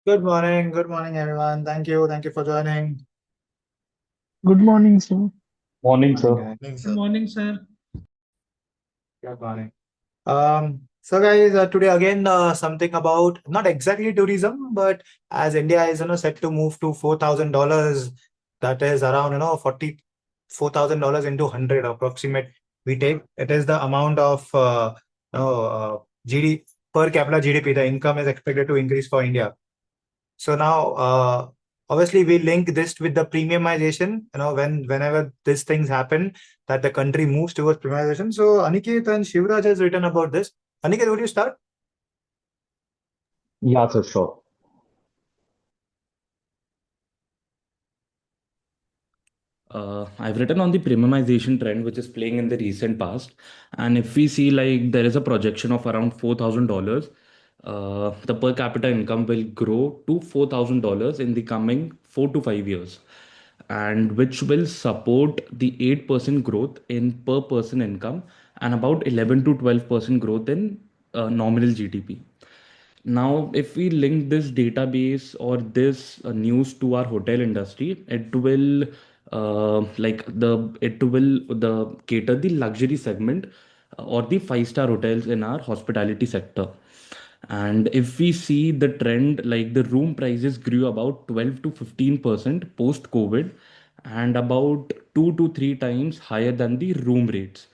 Good morning, everyone. Thank you for joining. Good morning, sir. Morning, Morning, sir. guys. Good morning, sir. Good morning. So guys, today again something about not exactly tourism, but as India is set to move to $4,000, that is around $44,000 into 100 approximate. We take it is the amount of GD per capita GDP. The income is expected to increase for India. So now, obviously, we link this with the premiumization. Whenever these things happen, that the country moves towards premiumization. So Aniket and Shivraj has written about this. Aniket, would you start? Yeah, sir, sure. I've written on the premiumization trend, which is playing in the recent past. And if we see like there is a projection of around $4,000, the per capita income will grow to $4,000 in the coming 4 to 5 years, and which will support the 8% growth in per person income and about 11 to 12% growth in nominal GDP. Now, if we link this database or this news to our hotel industry, it will the cater the luxury segment or the five-star hotels in our hospitality sector. And if we see the trend, like the room prices grew about 12 to 15% post COVID, and about 2 to 3 times higher than the room rates.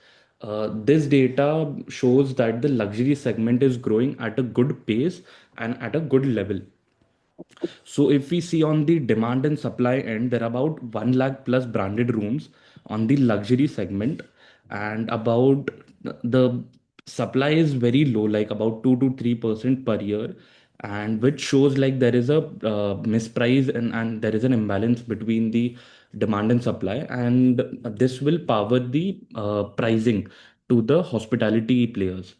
This data shows that the luxury segment is growing at a good pace and at a good level. So if we see on the demand and supply end, there are about 1 lakh plus branded rooms on the luxury segment, and about the supply is very low, like about 2 to 3% per year, and which shows like there is a misprice, and there is an imbalance between the demand and supply, and this will power the pricing to the hospitality players.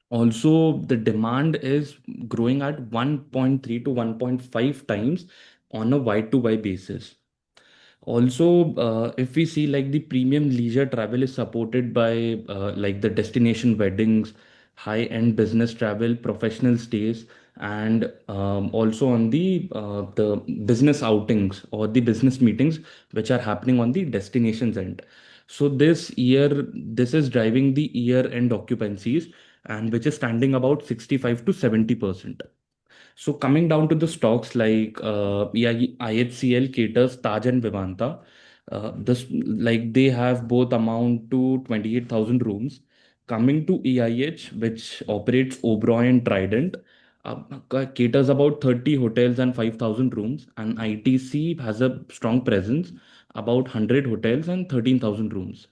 Also, the demand is growing at 1.3 to 1.5 times on a Y to Y basis. Also, if we see like the premium leisure travel is supported by like the destination weddings, high-end business travel, professional stays, and also on the business outings or the business meetings which are happening on the destinations end. So this is driving the year-end occupancies, and which is standing about 65 to 70%. So coming down to the stocks like yeah, IHCL caters Taj and Vivanta. This like they have both amount to 28,000 rooms. Coming to EIH, which operates Oberoi and Trident, caters about 30 hotels and 5,000 rooms, and ITC has a strong presence, about 100 hotels and 13,000 rooms.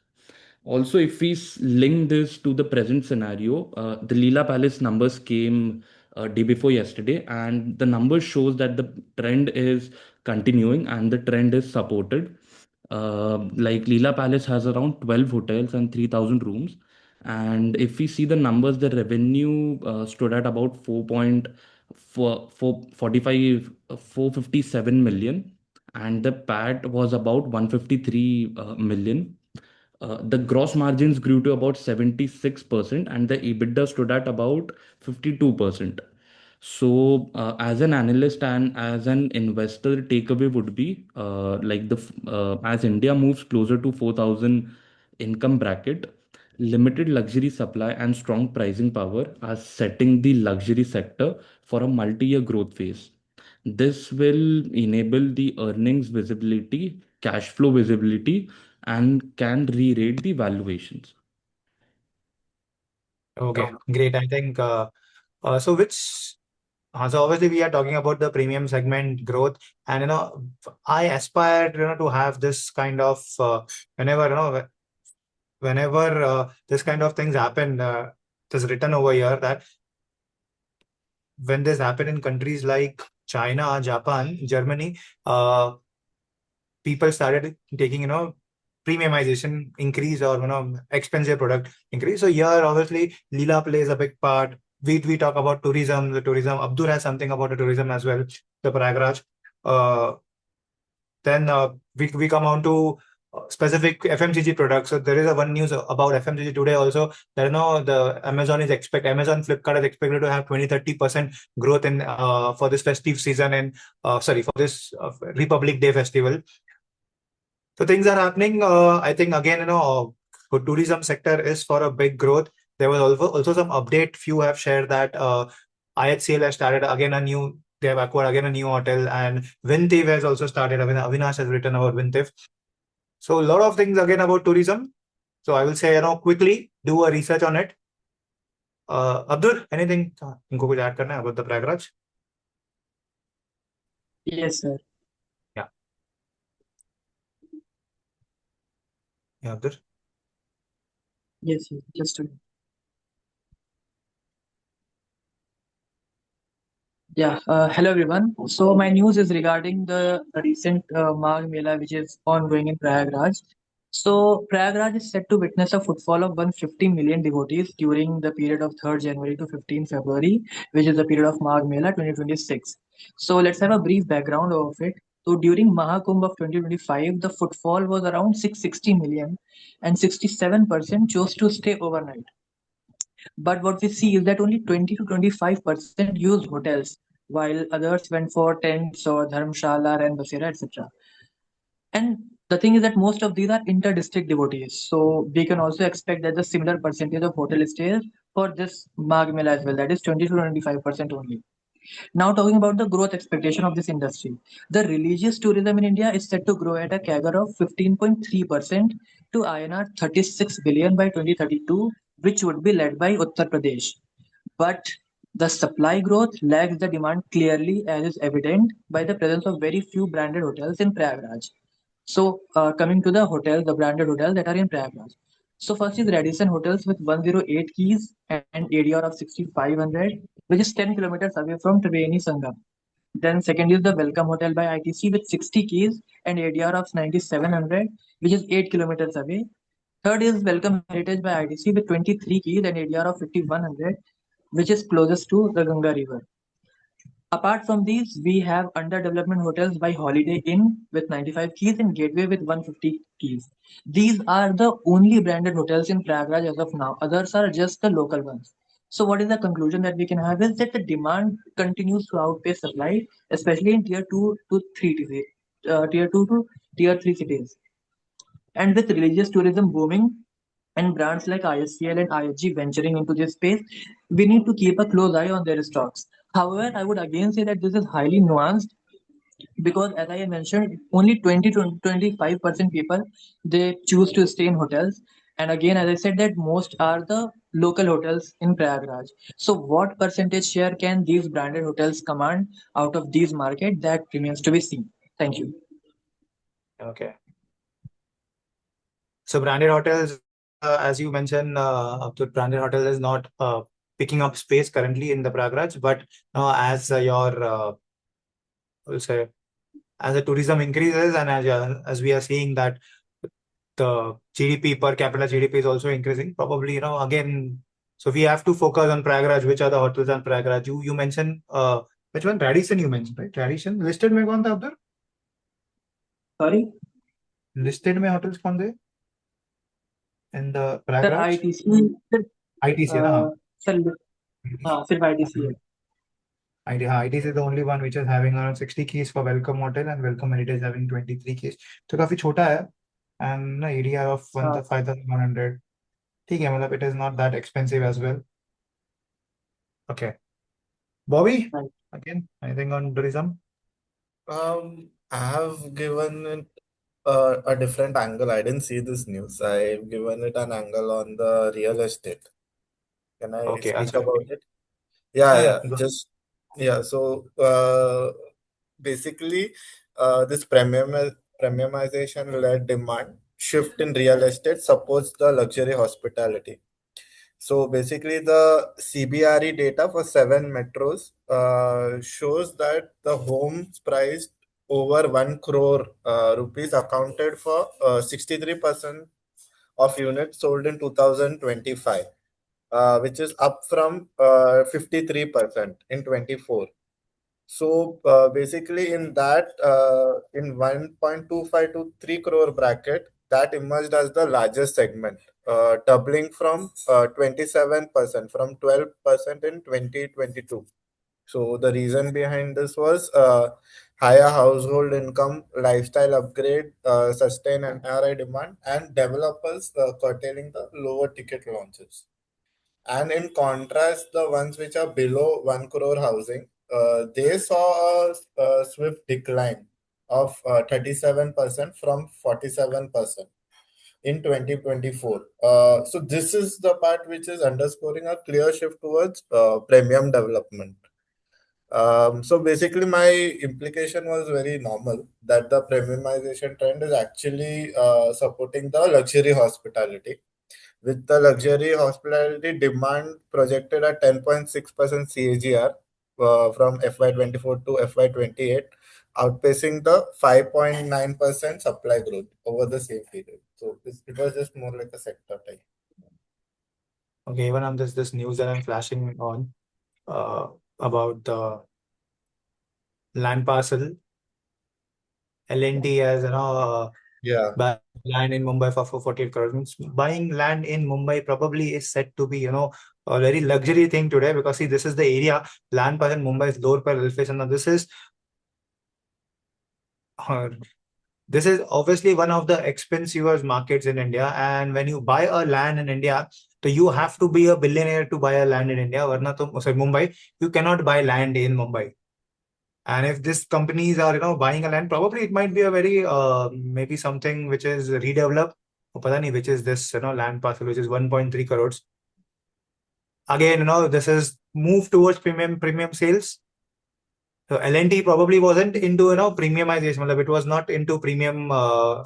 Also, if we link this to the present scenario, the Leela Palace numbers came day before yesterday, and the numbers shows that the trend is continuing and the trend is supported. Like Leela Palace has around 12 hotels and 3,000 rooms. And if we see the numbers, the revenue stood at about 457 million, and the PAT was about 153 million. The gross margins grew to about 76%, and the EBITDA stood at about 52%. So, as an analyst and as an investor, the takeaway would be as India moves closer to 4,000 income bracket, limited luxury supply and strong pricing power are setting the luxury sector for a multi-year growth phase. This will enable the earnings visibility, cash flow visibility, and can re-rate the valuations. Okay, great. I think so. So obviously we are talking about the premium segment growth, and I aspire to have this kind of whenever this kind of things happen. It is written over here that when this happened in countries like China, Japan, Germany, people started taking, premiumization increase or, expensive product increase. So here, obviously, Leela plays a big part. We talk about tourism, the tourism. Abdur has something about the tourism as well, the Prayagraj. Uh, then we come on to specific FMCG products. So there is a one news about FMCG today also that the Amazon Flipkart is expected to have 20-30% growth in for this festive season and for this Republic Day festival. So things are happening. I think again, tourism sector is for a big growth. There was also some update. Few have shared that IHCL has started again a new. They have acquired again a new hotel, and Vintiv has also started. Avinash has written about Vintiv. So a lot of things again about tourism. So I will say, quickly do a research on it. Abdur, anything इनको कुछ add करना है about the Prayagraj? Yes, sir. Yeah, yeah, Abdur. Yes, yes. Just a minute. Hello everyone. So my news is regarding the recent Magh Mela which is ongoing in Prayagraj. So Prayagraj is set to witness a footfall of 150 million devotees during the period of 3rd January to 15th February, which is the period of Magh Mela 2026. So let's have a brief background of it. So during Mahakumbh of 2025, the footfall was around 660 million and 67% chose to stay overnight. But what we see is that only 20 to 25% used hotels, while others went for tents or dharmshala and basera, etc. And the thing is that most of these are inter-district devotees. So we can also expect that the similar percentage of hotel stays for this Magh Mela as well, that is 20 to 25% only. Now talking about the growth expectation of this industry. The religious tourism in India is set to grow at a CAGR of 15.3% to INR 36 billion by 2032, which would be led by Uttar Pradesh. But the supply growth lags the demand clearly, as is evident by the presence of very few branded hotels in Prayagraj. So, coming to the hotels, the branded hotels that are in Prayagraj. So, first is Radisson Hotels with 108 keys and ADR of 6,500, which is 10 kilometers away from Triveni Sangam. Then, second is the Welcome Hotel by ITC with 60 keys and ADR of 9,700, which is 8 kilometers away. Third is Welcome Heritage by ITC with 23 keys and ADR of 5,100, which is closest to the Ganga River. Apart from these, we have under development hotels by Holiday Inn with 95 keys and Gateway with 150 keys. These are the only branded hotels in Prayagraj as of now. Others are just the local ones. So, what is the conclusion that we can have is that the demand continues to outpace supply, especially in tier 2 to 3 cities, tier 2 to tier 3 cities. And with religious tourism booming and brands like ISCL and IHG venturing into this space, we need to keep a close eye on their stocks. However, I would again say that this is highly nuanced because, as I mentioned, only 20 to 25% people they choose to stay in hotels. And again, as I said, that most are the local hotels in Prayagraj. So, what percentage share can these branded hotels command out of these market? That remains to be seen. Thank you. Okay. So branded hotels, as you mentioned, Abdur, branded hotel is not picking up space currently in the Prayagraj, but as we'll say, as the tourism increases and as we are seeing that the GDP per capita GDP is also increasing, probably again. So we have to focus on Prayagraj. Which are the hotels on Prayagraj? You mentioned which one? Radisson you mentioned, right? Radisson listed में कौन था उधर? Sorry? Listed में hotels कौन थे? In the Sir, Prayagraj? ITC, ITC है ना? sir, सिर्फ ITC है. ITC is the only one which is having around 60 keys for Welcome Hotel and Welcome Heritage having 23 keys. तो काफी छोटा है and ADR of 5,100. ठीक है, मतलब it is not that expensive as well. Okay. Bobby, Right. again, anything on tourism? I have given it a different angle. I didn't see this news. I've given it an angle on the real estate. Can I Okay, speak अच्छा. about it? Yeah, Yeah, yeah. go. Just yeah. So basically, this premiumization-led demand shift in real estate supports the luxury hospitality. So basically, the CBRE data for 7 metros shows that the homes priced over 1 crore rupees accounted for 63% of units sold in 2025, which is up from 53% in 24. So basically, in that, in 1.25 to 3 crore bracket, that emerged as the largest segment, doubling from 27% from 12% in 2022. So the reason behind this was higher household income, lifestyle upgrade, sustained NRI demand, and developers curtailing the lower ticket launches. And in contrast, the ones which are below 1 crore housing, they saw a swift decline of 37% from 47% in 2024. So this is the part which is underscoring a clear shift towards premium development. So basically, my implication was very normal that the premiumization trend is actually supporting the luxury hospitality, with the luxury hospitality demand projected at 10.6% CAGR from FY24 to FY28, outpacing the 5.9% supply growth over the same period. So it was just more like a sector type. Okay, even on this news that I'm flashing on about the land parcel, L&T has Yeah. buy land in Mumbai for 48 crores. Means buying land in Mumbai probably is said to be a very luxury thing today, because see, this is the area land parcel in Mumbai is lower per elevation. Now this is obviously one of the expensive markets in India, and when you buy a land in India, so you have to be a billionaire to buy a land in India. Varna sorry, Mumbai, you cannot buy land in Mumbai. And if these companies are buying a land, probably it might be a very maybe something which is redeveloped. Pata nahi, which is this land parcel which is 1.3 crores. Again, this is move towards premium sales. So L&T probably wasn't into premiumization. मतलब it was not into premium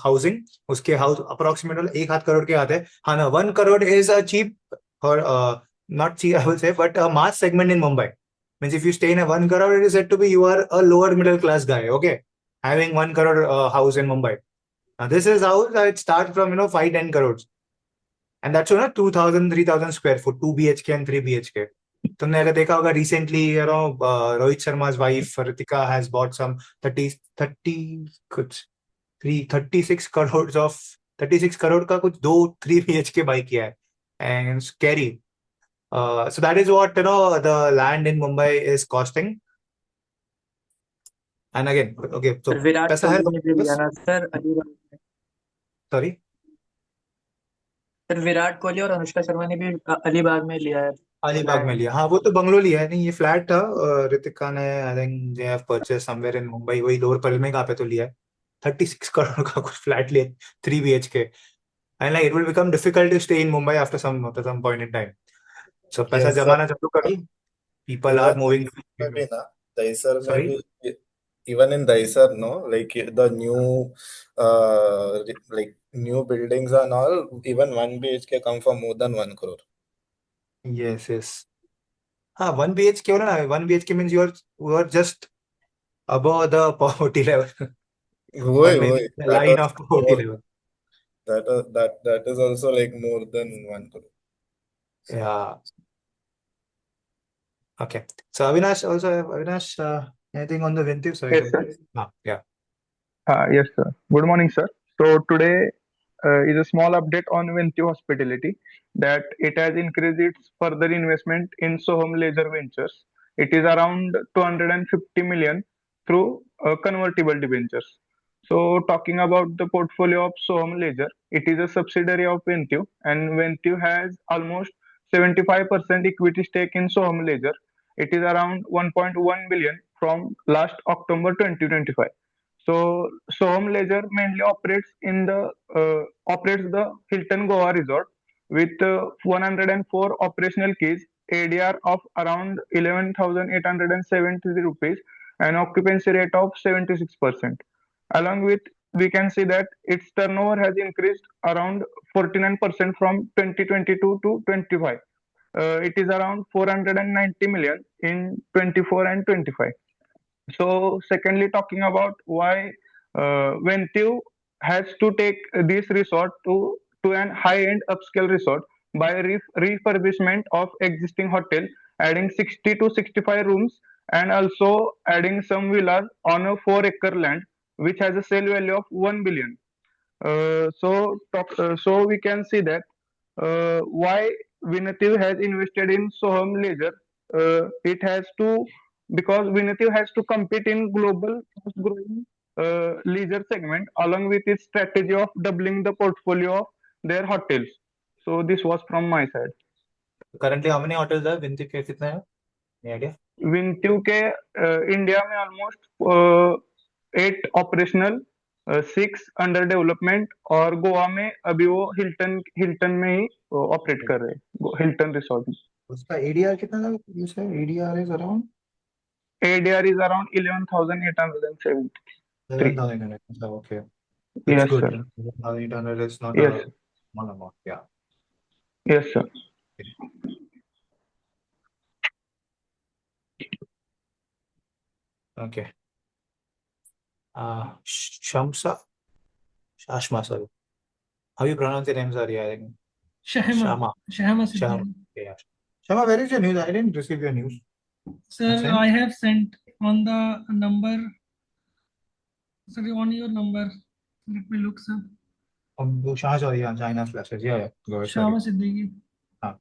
housing. उसके house approximately 1 crore के आते हैं. हाँ ना, 1 crore is a cheap or not cheap I will say, but a mass segment in Mumbai. Means if you stay in a 1 crore, it is said to be you are a lower middle class guy. Okay, having 1 crore house in Mumbai. Now this is how it starts from 5-10 crores, and that's 2,000 3,000 square foot, 2 BHK and 3 BHK. तुमने अगर देखा होगा recently, Rohit Sharma's wife Ritika has bought some 30 कुछ 36 crores of 36 crore का कुछ 3 BHK buy किया है, and scary. So that is what the land in Mumbai is costing. And again, okay, so sir Virat पैसा है कोहली ने भी लिया ना सर अलीबाग में। sorry. सर विराट कोहली और अनुष्का शर्मा ने भी अलीबाग में लिया है अलीबाग में लिया, हाँ वो तो बंगलो लिया है, नहीं ये फ्लैट था। ऋतिका ने I think they have purchase somewhere in Mumbai, वही लोअर परल कहाँ पे तो लिया है। 36 करोड़ का कुछ फ्लैट लिया, 3 BHK, and like it will become difficult to stay in Mumbai after some point in time. So पैसा Yes, sir. जमाना चालू करो, पीपल आर मूविंग। में भी ना, दहीसर में सॉरी, भी, even in Dahisar, no, like the new buildings and all, even 1 BHK come for more than 1 crore. Yes yes, हाँ 1 BHK हो ना, 1 BHK means you are just above the poverty level, or Woi, maybe woi, the that line was of poverty more, level. that is also like more than 1 crore. Yeah. Okay. So Avinash also, Avinash, anything on the Vintiv? Sorry. Yes, sir. Yeah. Yes, sir. Good morning, sir. So today is a small update on Venture Hospitality, that it has increased its further investment in Soham Leisure Ventures. It is around 250 million through convertible debentures. So talking about the portfolio of Soham Leisure, it is a subsidiary of Venture, and Venture has almost 75% equity stake in Soham Leisure. It is around 1.1 billion from last October 2025. So Soham Leisure mainly operates the Hilton Goa Resort with 104 operational keys, ADR of around 11,870 rupees, and occupancy rate of 76%. Along with, we can see that its turnover has increased around 49% from 2022 to 25. It is around 490 million in 24 and 25. So, secondly, talking about why Ventive has to take this resort to an high-end upscale resort by refurbishment of existing hotel, adding 60 to 65 rooms, and also adding some villas on a 4-acre land, which has a sale value of 1 billion. So we can see that why Vinativ has invested in Soham Leisure. It has to because Vinativ has to compete in global fast-growing leisure segment along with its strategy of doubling the portfolio of their hotels. So this was from my side. Currently, how many hotels are Vinti के कितने हैं? Any idea? विंट्यू के India में almost 8 operational, 6 under development, और गोवा में अभी वो Hilton में ही ऑपरेट कर रहे हैं, हिल्टन रिसोर्ट में. उसका ADR कितना था? You said ADR is around ADR is around 11,870. 11,800. Okay, that's Yes, good. sir. 11,800 is not Yes. a small amount. Yeah. Yes, sir. Okay. Shamsa, Shashma, sorry. How you pronounce your name, sorry? I think Shahama Shama. Siddiqui. Yeah. Shama, where is your news? I didn't receive your news. Sir, Sent? I have sent on the number. Sorry, on your number. Let me look, sir. Shah, sorry, yeah, China flashes. Yeah, go ahead, sorry. Shama Siddiqui. Ah.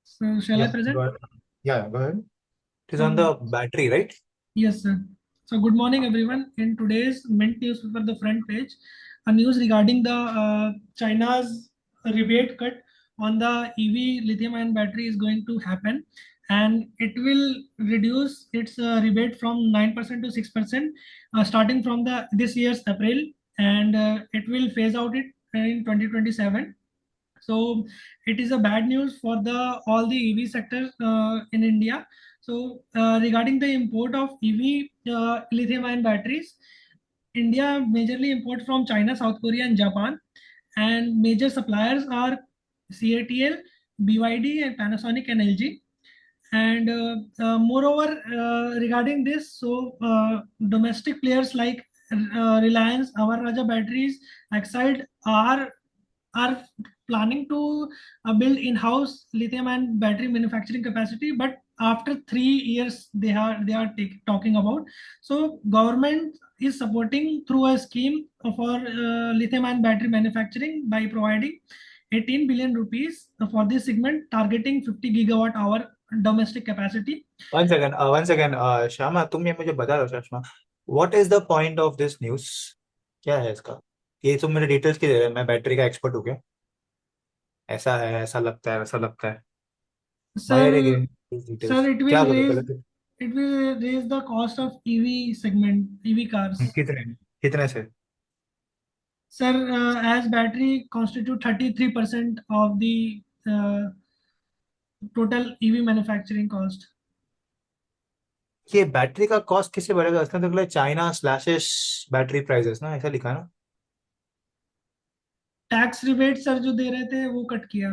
So, shall I present? Go ahead. Yeah, go ahead. It is on the battery, right? Yes, sir. So, good morning, everyone. In today's Mint newspaper, the front page, a news regarding the China's rebate cut on the EV lithium-ion battery is going to happen, and it will reduce its rebate from 9% to 6%, starting from this year's April, and it will phase out it in 2027. So it is a bad news for all the EV sector in India. So regarding the import of EV lithium-ion batteries, India majorly import from China, South Korea, and Japan, and major suppliers are CATL, BYD, and Panasonic and LG. And moreover, regarding this, so domestic players like Reliance, Amara Raja Batteries, Exide are planning to build in-house lithium-ion battery manufacturing capacity, but after 3 years they are talking about. So government is supporting through a scheme for lithium-ion battery manufacturing by providing 18 billion rupees for this segment, targeting 50 gigawatt hour domestic capacity. One second, Shama, तुम ये मुझे बता दो, शश्मा, what is the point of this news? क्या है इसका? ये तुम मेरे डिटेल्स क्यों दे रहे हो? मैं बैटरी का एक्सपर्ट हूँ क्या? ऐसा है, ऐसा लगता है, वैसा लगता है. Why are you Sir, giving these details? sir, क्या करूँ पहले? it will raise the cost of EV segment, EV cars. कितने से? Sir, as battery constitute 33% of the total EV manufacturing cost. ये बैटरी का कॉस्ट किससे बढ़ेगा? इसने तो चाइना स्लैशेस बैटरी प्राइसेस ना, ऐसा लिखा है ना? टैक्स रिबेट सर जो दे रहे थे वो कट किया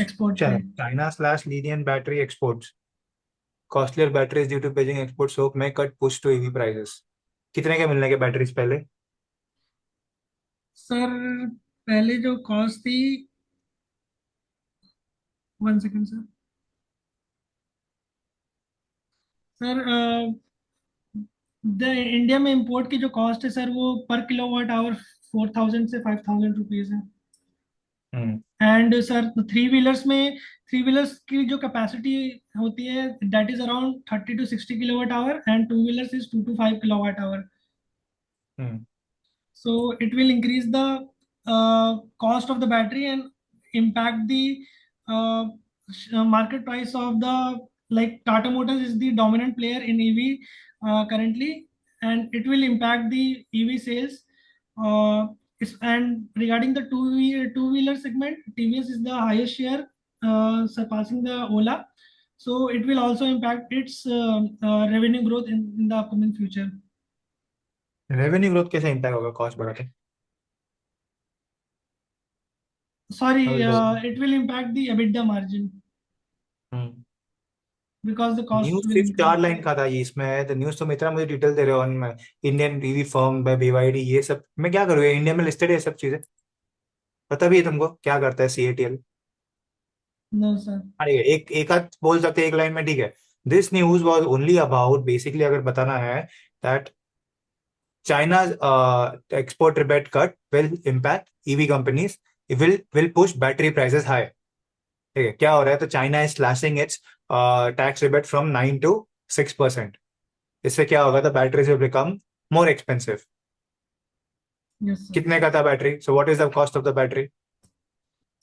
एक्सपोर्ट पे. China slash lenient battery exports. Costlier batteries due to Beijing export soak may cut push to EV prices. कितने के मिलने के बैटरीज पहले? सर पहले जो कॉस्ट थी, 1 सेकंड सर. सर इंडिया में इंपोर्ट की जो कॉस्ट है सर, वो पर किलोवाट आवर 4,000 से 5,000 रुपीज है. एंड सर थ्री व्हीलर्स की जो कैपेसिटी होती है that is around 30 to 60 kilowatt hour, and two wheelers is 2 to 5 kilowatt hour. So it will increase the cost of the battery and impact the market price of like Tata Motors is the dominant player in EV currently, and it will impact the EV sales. And regarding the two-wheeler segment, TVS is the highest share, surpassing the Ola. So it will also impact its revenue growth in the upcoming future. Revenue growth कैसे impact होगा cost बढ़ा के? Sorry, it will impact the EBITDA margin because the cost news will सिर्फ increase. 4 line का था ये, इसमें है तो न्यूज तुम इतना मुझे डिटेल दे रहे हो on Indian TV firm bye BYD, ये सब मैं क्या करूँ? इंडिया में लिस्टेड है ये सब चीजें, पता भी है तुमको क्या करता है CATL? No, sir. अरे एक आध बोल सकते हैं एक लाइन में, ठीक है. This news was only about, basically अगर बताना है, that China's export rebate cut will impact EV companies. It will push battery prices high. ठीक है, क्या हो रहा है? तो China is slashing it's tax rebate from 9 to 6%. इससे क्या होगा? तो batteries will become more expensive. Yes, sir. कितने का था battery? So what is the cost of the battery?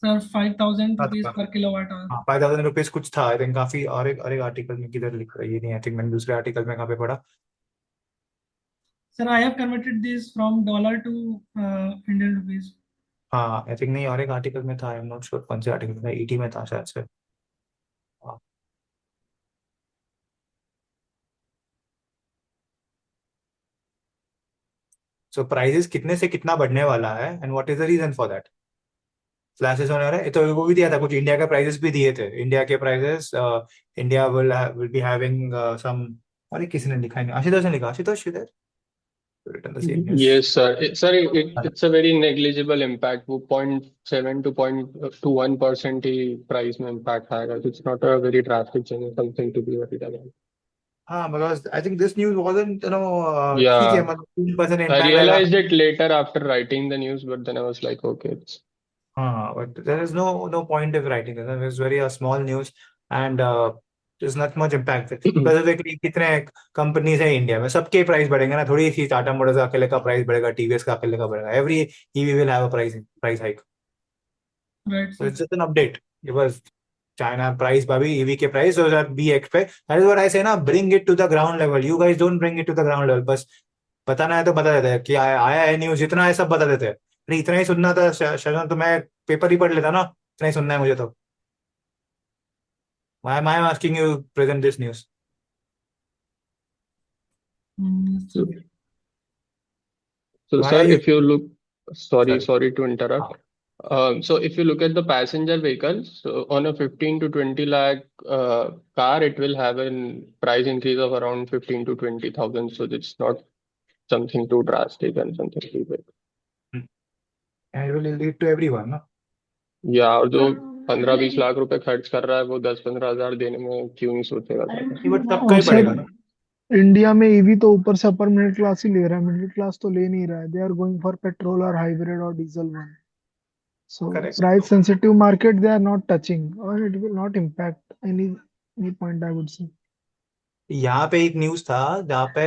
Sir, 5,000 rupees per kilowatt hour. हाँ, 5,000 रुपीज कुछ था आई थिंक. काफी. और एक आर्टिकल में किधर लिख रहा है ये नहीं, आई थिंक मैंने दूसरे आर्टिकल में कहाँ पे पढ़ा. Sir, I have converted this from dollar to Indian rupees. हाँ, आई थिंक नहीं, और एक आर्टिकल में था. आई एम नॉट श्योर कौन से आर्टिकल में, ईटी में था शायद से. हाँ. सो प्राइसेस कितने से कितना बढ़ने वाला है and what is the reason for that? Flashes होने वाला है. तो वो भी दिया था, कुछ इंडिया के प्राइसेस भी दिए थे. इंडिया के prices, India will be having some. अरे किसी ने लिखा है नहीं, आशुतोष ने लिखा. आशुतोष इधर return the same news. Yes, sir. It's a very negligible impact. वो 0.7 to 0.21% ही price में impact आएगा. So it's not a very drastic change, something to be worried about. हाँ, because I think this news wasn't, ठीक है, Yeah, मतलब 3% I impact आएगा. realized it later after writing the news, but then I was like, okay, it's हाँ, but there is no point of writing this. It's very small news and there's not much impact. Specifically कितने companies है India में, सबके price बढ़ेंगे ना. थोड़ी सी Tata Motors का अकेले का प्राइस बढ़ेगा, टीवीएस का अकेले का बढ़ेगा. Every EV will have a price hike. Right, So sir. it's just an update. It was China price, Bobby, EV के price, so that we expect. That is what I say ना, bring it to the ground level. You guys don't bring it to the ground level. बस बताना है तो बता देते हैं कि आया है न्यूज, जितना है सब बता देते हैं. अरे इतना ही सुनना था शायद, तो मैं पेपर ही पढ़ लेता ना. इतना ही सुनना है मुझे तो. Why am I asking you to present this news? Yes, sir. so Why sir, are you? if you look, Sorry. sorry to interrupt. So if you look at the passenger vehicles, so on a 15 to 20 lakh car, it will have a price increase of around 15 to 20,000. So it's not something too drastic and something too big. And it will lead to everyone, no? या और जो 15-20 लाख रुपए खर्च कर रहा है वो 10-15 हजार देने में क्यों नहीं सोचेगा ज्यादा? ये बट सबका और ही सर पड़ेगा ना. इंडिया में ईवी तो ऊपर से अपर मिडिल क्लास ही ले रहा है, मिडिल क्लास तो ले नहीं रहा है. They are going for petrol और हाइब्रिड और diesel one. So Correct. Price sensitive market they are not touching और it will not impact any point, I would say. यहाँ पे एक न्यूज था जहाँ पे,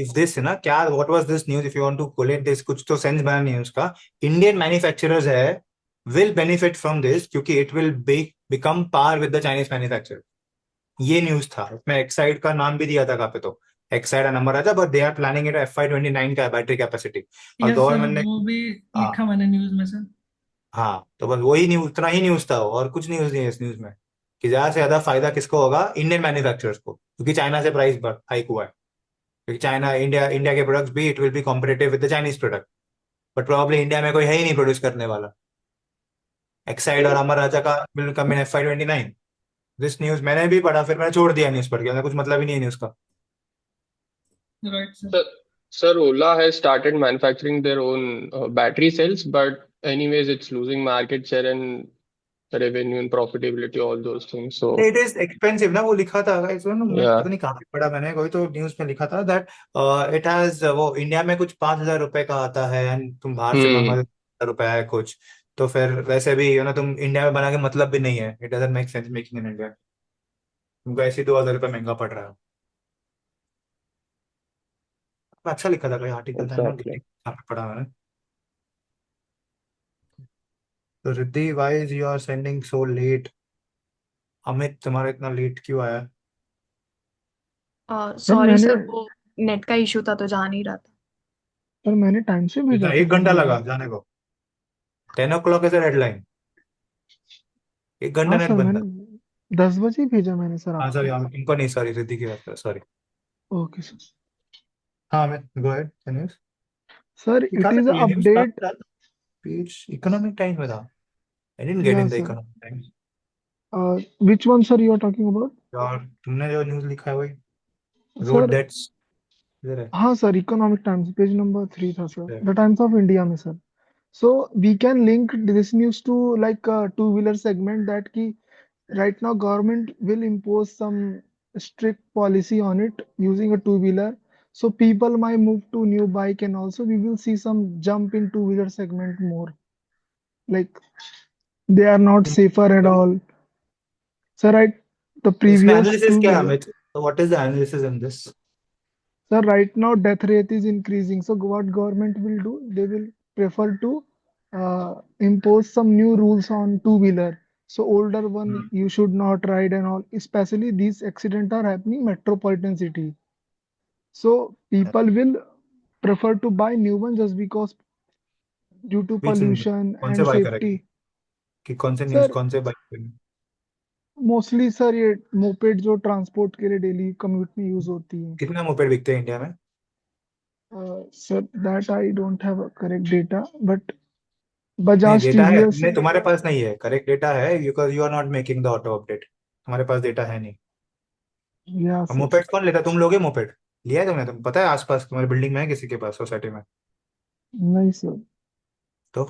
इफ दिस है ना, क्या what was this news, if you want to collate this, कुछ तो सेंस बना न्यूज का. इंडियन मैन्युफैक्चरर्स है विल बेनिफिट फ्रॉम दिस क्योंकि it will become par with the Chinese manufacturer. ये न्यूज था. इसमें एक्साइड का नाम भी दिया था कहाँ पे, तो एक्साइड का नंबर आया था. But they are planning it FY 29 का बैटरी कैपेसिटी. और Yes, sir. गवर्नमेंट ने, वो भी हाँ लिखा मैंने न्यूज में, सर. हाँ, तो बस वही न्यूज, उतना ही न्यूज था और कुछ न्यूज नहीं है इस न्यूज में. कि ज्यादा से ज्यादा फायदा किसको होगा? इंडियन मैन्युफैक्चरर्स को, क्योंकि चाइना से प्राइस हाइक हुआ है. क्योंकि चाइना, इंडिया के प्रोडक्ट्स भी, it will be competitive with the Chinese product. But probably India में कोई है ही नहीं प्रोड्यूस करने वाला. एक्साइड और अमर राजा का will come in FY 29. This news मैंने भी पढ़ा, फिर मैंने छोड़ दिया न्यूज पढ़ के. कुछ मतलब ही नहीं है न्यूज का. Right, sir. Sir, Ola has started manufacturing their own battery cells, but anyways, it's losing market share and revenue and profitability, all those things. So it is expensive ना. वो लिखा था guys, वो ना, मैं yeah, पता नहीं कहाँ पे पढ़ा मैंने, कोई तो न्यूज में लिखा था दैट इट हैज, वो इंडिया में कुछ 5,000 रुपए का आता है एंड तुम बाहर से मंगवा hmm. 10,000 रुपए है कुछ. तो फिर वैसे भी तुम इंडिया में बना के मतलब भी नहीं है. It doesn't make sense making in India. तुमको ऐसे ही 2,000 रुपए महंगा पड़ रहा है. अच्छा लिखा था, कोई आर्टिकल था ना, Exactly. कहाँ पे पढ़ा मैंने. तो Riddhi, why is you are sending so late? Amit, तुम्हारा इतना लेट क्यों आया? सर सॉरी मैंने सर, वो नेट का इशू था तो जा नहीं रहा था. सर मैंने टाइम से भेजा इतना था 1 घंटा सर लगा मेल. जाने को. 10 o'clock is a डेडलाइन. 1 घंटा हाँ नेट सर, बनता है. मैंने 10 बजे ही भेजा मैंने सर हाँ सॉरी, आपको. इनको नहीं, सॉरी, रिद्धि की बात कर, सॉरी. Okay sir. हाँ, मैं गो अहेड. न्यूज सर ये इट कहाँ इज पे, ये न्यूज कहाँ अपडेट. पे था? पेज इकोनॉमिक टाइम्स में था. आई डिडंट गेट या in the sir, Economic Times. Which one sir you are talking about? और तुमने जो न्यूज लिखा है वही, रोड सर डेट्स इधर है. हाँ sir, Economic times page number 3 था sir, Yeah. The times of India में sir. So we can link this news to like a two-wheeler segment that ki right now government will impose some strict policy on it using a two-wheeler. So people might move to new bike, and also we will see some jump in two-wheeler segment more. Like they are not safer at all. So right, the इसमें previous analysis क्या है two-wheeler. Amit? What is the analysis in this? So right now death rate is increasing. So what government will do? They will prefer to impose some new rules on two-wheeler. So older one you should not ride and all. Especially these accidents are happening metropolitan city. So people will prefer to buy new one just because due to Which pollution कौन से and bike करेंगे safety. कि कौन से news sir कौन से bike? Mostly sir ये moped जो ट्रांसपोर्ट के लिए डेली कम्यूट में यूज होती है. कितने मोपेड बिकते हैं इंडिया में? Sir that I don't have correct data but नहीं, बजाज डेटा है टीवीएस. नहीं, तुम्हारे पास नहीं है करेक्ट डेटा है because you are not making the auto update. हमारे पास डेटा है नहीं. या अब सर मोपेड कौन लेता? तुम लोगे मोपेड? लिया है तुमने? तुम पता है आसपास तुम्हारी बिल्डिंग में है किसी के पास सोसाइटी में? नहीं सर. तो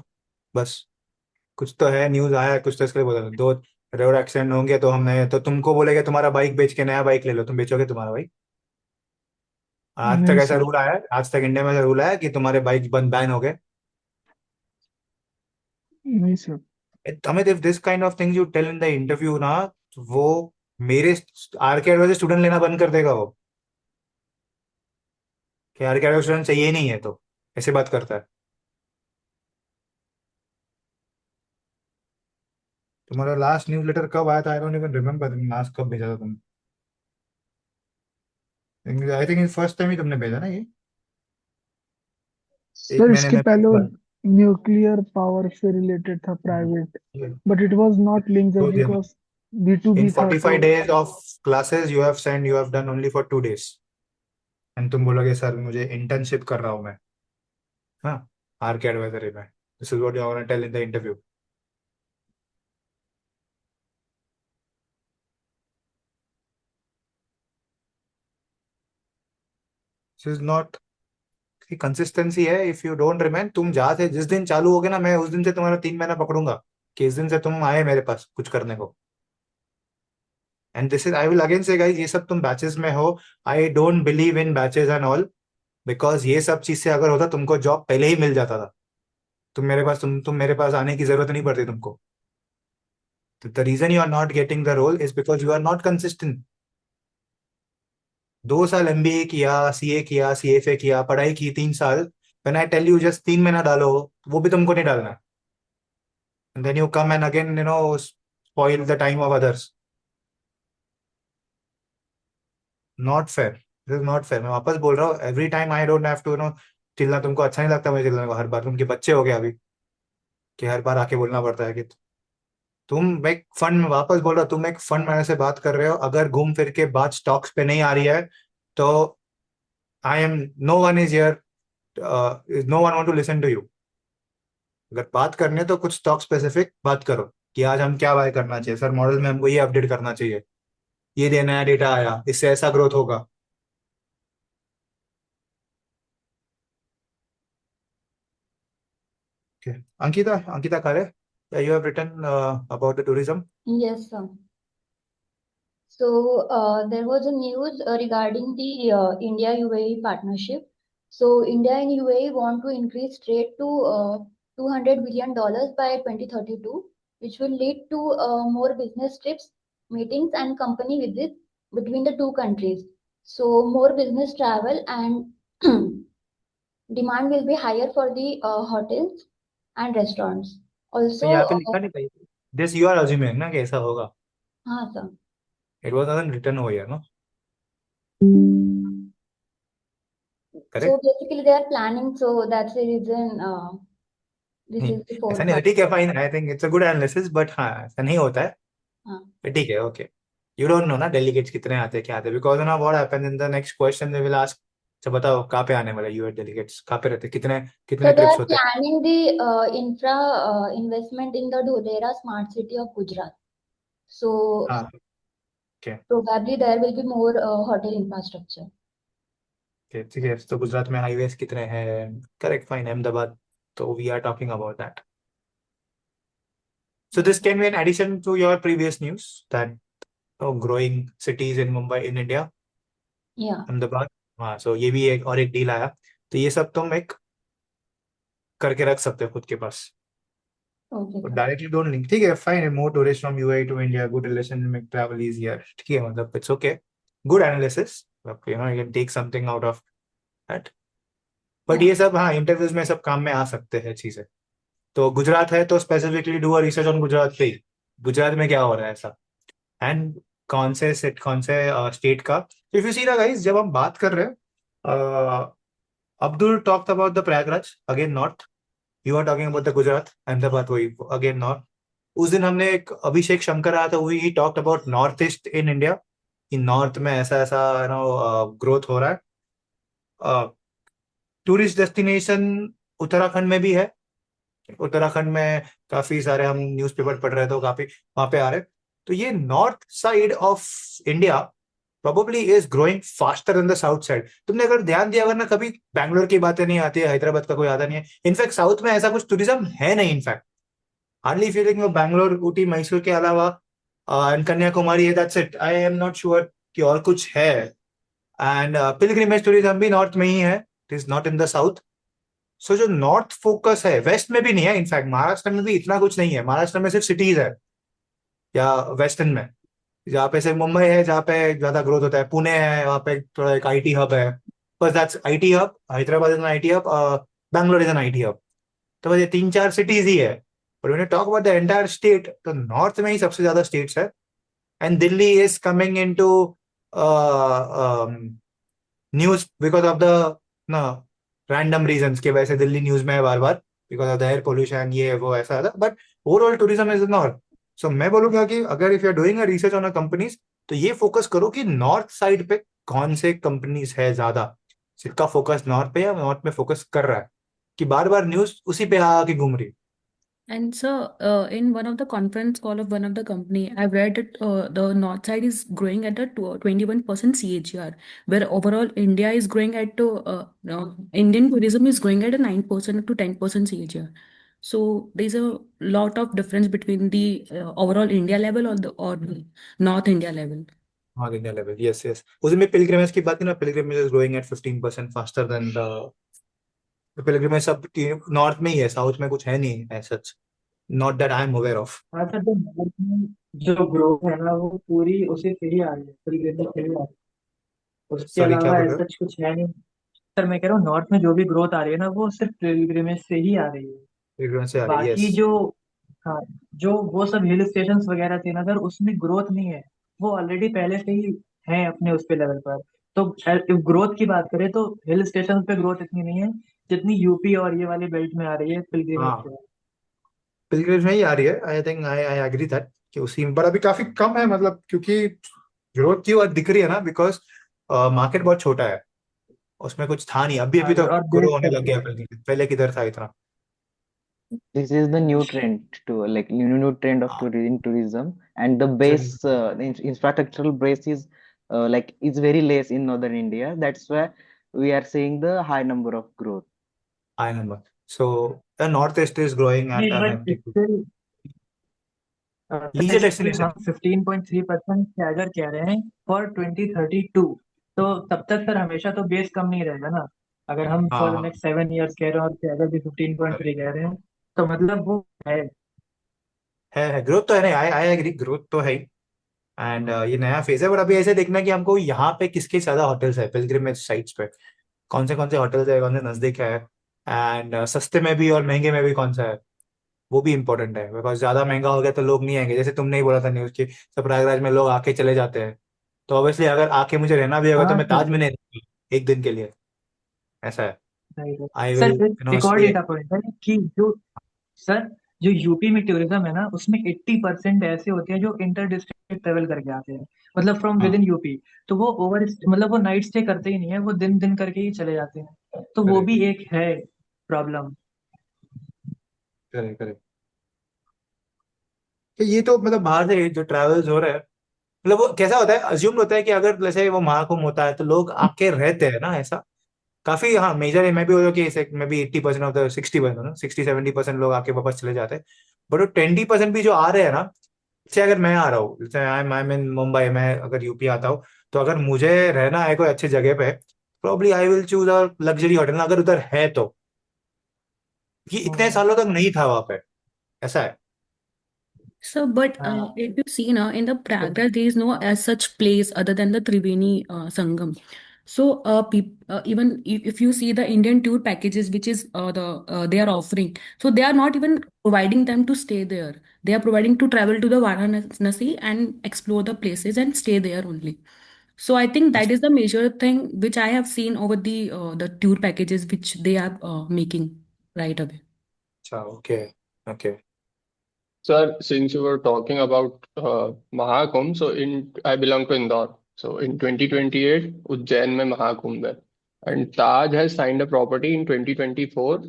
बस कुछ तो है, न्यूज आया है, कुछ तो इसके लिए बोला. दो रोड एक्सीडेंट होंगे तो हमने तो तुमको बोलेगा तुम्हारा बाइक बेच के नया बाइक ले लो. तुम बेचोगे तुम्हारा बाइक? आज तक नहीं ऐसा सर. रूल आया है? आज तक इंडिया में ऐसा रूल आया है कि तुम्हारे बाइक बंद बैन हो गए? नहीं सर. Amit, if this kind of things you tell in the interview ना, वो मेरे आरके एडवाइजर स्टूडेंट लेना बंद कर देगा वो, कि आरके एडवाइजर स्टूडेंट चाहिए ही नहीं है, तो ऐसे बात करता है. तुम्हारा लास्ट न्यूज़ लेटर कब आया था? I don't even remember. तुम लास्ट कब भेजा था तुम? आई थिंक फर्स्ट टाइम ही तुमने भेजा ना ये, एक सर महीने इसके में पहले पहली न्यूक्लियर पावर से रिलेटेड था private bar. But it was not link दो जस्ट दिन बिकॉज B2B in था 45 तो. days of classes you have sent, you have done only for 2 days. And तुम बोलोगे सर मुझे इंटर्नशिप कर रहा हूँ मैं, हाँ, आरके एडवाइजरी में. This is what you want to tell in the interview. This is not consistency है. इफ यू डोंट रिमेन, तुम जहाँ थे जिस दिन चालू हो गए ना, मैं उस दिन से तुम्हारा 3 महीना पकड़ूंगा कि इस दिन से तुम आए मेरे पास कुछ करने को. And this is, I will again से गाइस, ये सब तुम बैचेस में हो. I don't believe in batches and all, because ये सब चीज से अगर होता तुमको जॉब पहले ही मिल जाता था. तुम मेरे पास आने की जरूरत नहीं पड़ती तुमको. The reason you are not getting the role is because you are not consistent. 2 साल एमबीए किया, सीए किया, सीएफए किया, पढ़ाई की 3 साल. When I tell you just 3 महीना डालो, वो भी तुमको नहीं डालना. And then you come and again spoil the time of others. Not fair. This is not fair. मैं वापस बोल रहा हूँ, every time I don't have to चिल्ला. तुमको अच्छा नहीं लगता मुझे चिल्लाने को हर बार? तुम के बच्चे हो गए अभी कि हर बार आके बोलना पड़ता है कि तुम एक फंड में, वापस बोल रहा हूँ, तुम एक फंड मैनेजर से बात कर रहे हो. अगर घूम फिर के बात स्टॉक्स पे नहीं आ रही है तो I am, no one is here, no one want to listen to you. अगर बात करनी है तो कुछ स्टॉक स्पेसिफिक बात करो कि आज हम क्या बाय करना चाहिए. सर मॉडल में हमको ये अपडेट करना चाहिए, ये नया डेटा आया, इससे ऐसा ग्रोथ होगा. Okay. Ankita Khare, you have written about the tourism. Yes, sir. So there was a news regarding the India-UAE partnership. So India and UAE want to increase trade to $200 billion by 2032, which will lead to more business trips, meetings, and company visits between the two countries. So more business travel and demand will be higher for the hotels and restaurants. तो Also, यहाँ पे लिखा नहीं था this, you are assuming ना कि ऐसा होगा. हाँ sir. It was not written over here, no? So correct? basically they are planning, so that's the reason this नहीं, is the ऐसा नहीं. forecast. ठीक है, fine. I think it's a good analysis, but हाँ ऐसा नहीं होता है. हाँ. ठीक है, ओके. यू डोंट नो ना डेलीगेट्स कितने आते हैं, क्या आते हैं, बिकॉज ना what happens in the next question they will ask. अच्छा बताओ कहाँ पे आने वाले यूएस डेलीगेट्स, कहाँ पे रहते हैं, कितने So कितने they ट्रिप्स are होते हैं? planning the infra investment in the Dhodera smart city of Gujarat. So हाँ, okay. probably there will be more hotel infrastructure. ठीक है. तो गुजरात में हाईवेज कितने हैं? Correct, fine. अहमदाबाद, तो we are talking about that. So this can be an addition to your previous news that growing cities in Mumbai, in India, Yeah. Ahmedabad, हाँ, सो ये भी एक और एक डील आया, तो ये सब तुम एक करके रख सकते हो खुद के पास, Okay, तो sir. Directly don't link. ठीक है, fine, more tourist from UAE to India, good relation make travel easier, ठीक है, मतलब it's okay, good analysis, you know, you can take something out of that. But Yeah. ये सब हाँ interviews में सब काम में आ सकते हैं चीजें। तो गुजरात है तो specifically do a research on Gujarat पे ही, गुजरात में क्या हो रहा है ऐसा, एंड कौन से स्टेट का। इफ यू सी ना गाइस, जब हम बात कर रहे हैं, Abdul talked about the Prayagraj, again north, you are talking about the Gujarat, Ahmedabad, वही अगेन नॉर्थ। उस दिन हमने एक अभिषेक शंकर आया था, he talked about north east in India, कि नॉर्थ में ऐसा ऐसा यू नो ग्रोथ हो रहा है। टूरिस्ट डेस्टिनेशन उत्तराखंड में भी है, उत्तराखंड में काफी सारे हम न्यूज़पेपर पढ़ रहे थे, काफी वहां पे आ रहे। तो ये north side of India probably is growing faster than the south side. तुमने अगर ध्यान दिया, अगर ना, कभी बैंगलोर की बातें नहीं आती है, हैदराबाद का कोई आता नहीं है, इनफैक्ट साउथ में ऐसा कुछ टूरिज्म है नहीं, in fact hardly feeling Bangalore, Ooty, Mysore के अलावा and Kanyakumari, that's it, I am not sure कि और कुछ है। एंड पिलग्रिमेज टूरिज्म भी नॉर्थ में ही है, it is not in the south. So जो नॉर्थ फोकस है, वेस्ट में भी नहीं है, इनफैक्ट महाराष्ट्र में भी इतना कुछ नहीं है, महाराष्ट्र में सिर्फ सिटीज है, या वेस्टर्न में जहाँ पे सिर्फ मुंबई है जहाँ पे ज्यादा ग्रोथ होता है, पुणे है वहाँ पे थोड़ा एक आईटी हब है, बस that's IT hub, Hyderabad is an IT hub, Bangalore is an IT hub, तो बस ये 3-4 सिटीज ही है। पर when you talk about the entire state, तो नॉर्थ में ही सबसे ज्यादा स्टेट्स है, and Delhi is coming into news because of the ना रैंडम रीजंस की वजह से दिल्ली न्यूज में है बार बार, because of the air pollution, ये वो ऐसा था, but overall tourism is north. So मैं बोलूंगा कि अगर if you are doing a research on a companies, तो ये फोकस करो कि नॉर्थ साइड पे कौन से कंपनीज है ज्यादा, जिसका फोकस नॉर्थ पे या नॉर्थ में फोकस कर रहा है, कि बार बार न्यूज उसी पे आके घूम रही। And so, in one of the conference call of one of the company, I've read that the north side is growing at a 21% CAGR, where overall India is growing at no, Indian tourism is growing at a 9% to 10% CAGR. So there's a lot of difference between the overall India level or the North India level. North India level, yes yes, उसी में pilgrimage की बात की ना, pilgrimage is growing at 15% faster than the pilgrimage, सब north में ही है, साउथ में कुछ है नहीं as such, not that I am aware of. हाँ सर, जो नॉर्थ में जो ग्रोथ है ना, वो पूरी उसी से ही आ रही है, पिलग्रिमेज से ही आ रही है, उसके सॉरी, क्या अलावा बोल रहे ऐसा हो? कुछ है नहीं। सर मैं कह रहा हूँ नॉर्थ में जो भी ग्रोथ आ रही है ना, वो सिर्फ पिलग्रिमेज से ही आ रही है। पिलग्रिमेज से आ रही है, बाकी यस। जो, हाँ, जो वो सब हिल स्टेशन वगैरह थे ना सर, उसमें ग्रोथ नहीं है, वो ऑलरेडी पहले से ही है अपने उस पे लेवल पर। तो ग्रोथ की बात करें तो हिल स्टेशन पे ग्रोथ इतनी नहीं है जितनी यूपी और ये वाली बेल्ट में आ रही है पिलग्रिमेज हाँ, से। पिलग्रिमेज में ही आ रही है, I think, I I agree that, कि उसी पर अभी काफी कम है, मतलब क्योंकि ग्रोथ की और दिख रही है ना, बिकॉज मार्केट बहुत छोटा है, उसमें कुछ था नहीं, अभी अभी हाँ तो सर, और ग्रो देश होने लग तक गया पिलग्रिमेज, पहले किधर था इतना। This is the new trend to like new trend of हाँ, tourism, and the trend, base infrastructural base is like is very less in northern India. That's why we are seeing the high number of growth. I number, so the north east is growing नहीं, eight but 92, still leisure हम destination. 15.3% stagger कह रहे हैं for 2032। तो तब तक sir हमेशा तो बेस कम नहीं रहेगा ना, अगर हम हाँ फॉर हाँ, नेक्स्ट 7 ईयर्स कह रहे हैं और स्टैगर भी 15.3 कह रहे हैं, तो मतलब वो है। है ग्रोथ तो है, नहीं, आई आई एग्री, ग्रोथ तो है ही, एंड ये नया फेज है, बट अभी ऐसे देखना कि हमको यहाँ पे किसके ज्यादा होटल्स है पिलग्रिमेज साइट्स पे, कौन से होटल्स है, कौन से नजदीक है, एंड सस्ते में भी और महंगे में भी कौन सा है, वो भी इंपॉर्टेंट है, बिकॉज ज्यादा महंगा हो गया तो लोग नहीं आएंगे, जैसे तुमने ही बोला था न्यूज की, सब प्रयागराज में लोग आके चले जाते हैं, तो ऑब्वियसली अगर आके मुझे रहना भी होगा तो हाँ मैं सर, ताज में नहीं रहूंगा एक दिन के लिए, ऐसा है, सही है I will sir. You know एक और स्टे। डेटा पॉइंट है कि जो, सर, जो यूपी में टूरिज्म है ना, उसमें 80% ऐसे होते हैं जो इंटर डिस्ट्रिक्ट ट्रेवल करके आते हैं, मतलब फ्रॉम विद हाँ, इन यूपी। तो वो ओवर, मतलब वो नाइट स्टे करते ही नहीं है, वो दिन दिन करके ही चले जाते हैं, तो वो करेक्ट भी एक है प्रॉब्लम। Correct correct. तो ये तो मतलब बाहर से जो ट्रैवल्स हो रहे हैं, मतलब वो कैसा होता है, अज्यूम होता है कि अगर जैसे वो महाकुंभ होता है तो लोग आके रहते हैं ना, ऐसा काफी, हाँ, मेजर है, मैं भी बोलूँ कि इसे मैं भी 80% ऑफ द 60%, ना 60-70% लोग आके वापस चले जाते हैं, बट वो 20% भी जो आ रहे हैं ना, जैसे अगर मैं आ रहा हूँ, जैसे आई एम इन मुंबई, मैं अगर यूपी आता हूँ, तो अगर मुझे रहना है कोई अच्छी जगह पे, probably I will choose a luxury hotel ना, अगर उधर है तो, कि इतने सालों तक नहीं था वहां पे, ऐसा है. So, but if you see now in the Prayagraj, there is no as such place other than the Triveni Sangam. So, even if you see the Indian tour packages, which is they are offering, so they are not even providing them to stay there. They are providing to travel to the Varanasi and explore the places and stay there only. So, I think that is the major thing which I have seen over the tour packages which they are making right away. अच्छा, okay. Sir, since you were talking about Mahakumbh, so I belong to Indore. So in 2028, Ujjain mein Mahakumbh hai. And Taj has signed a property in 2024,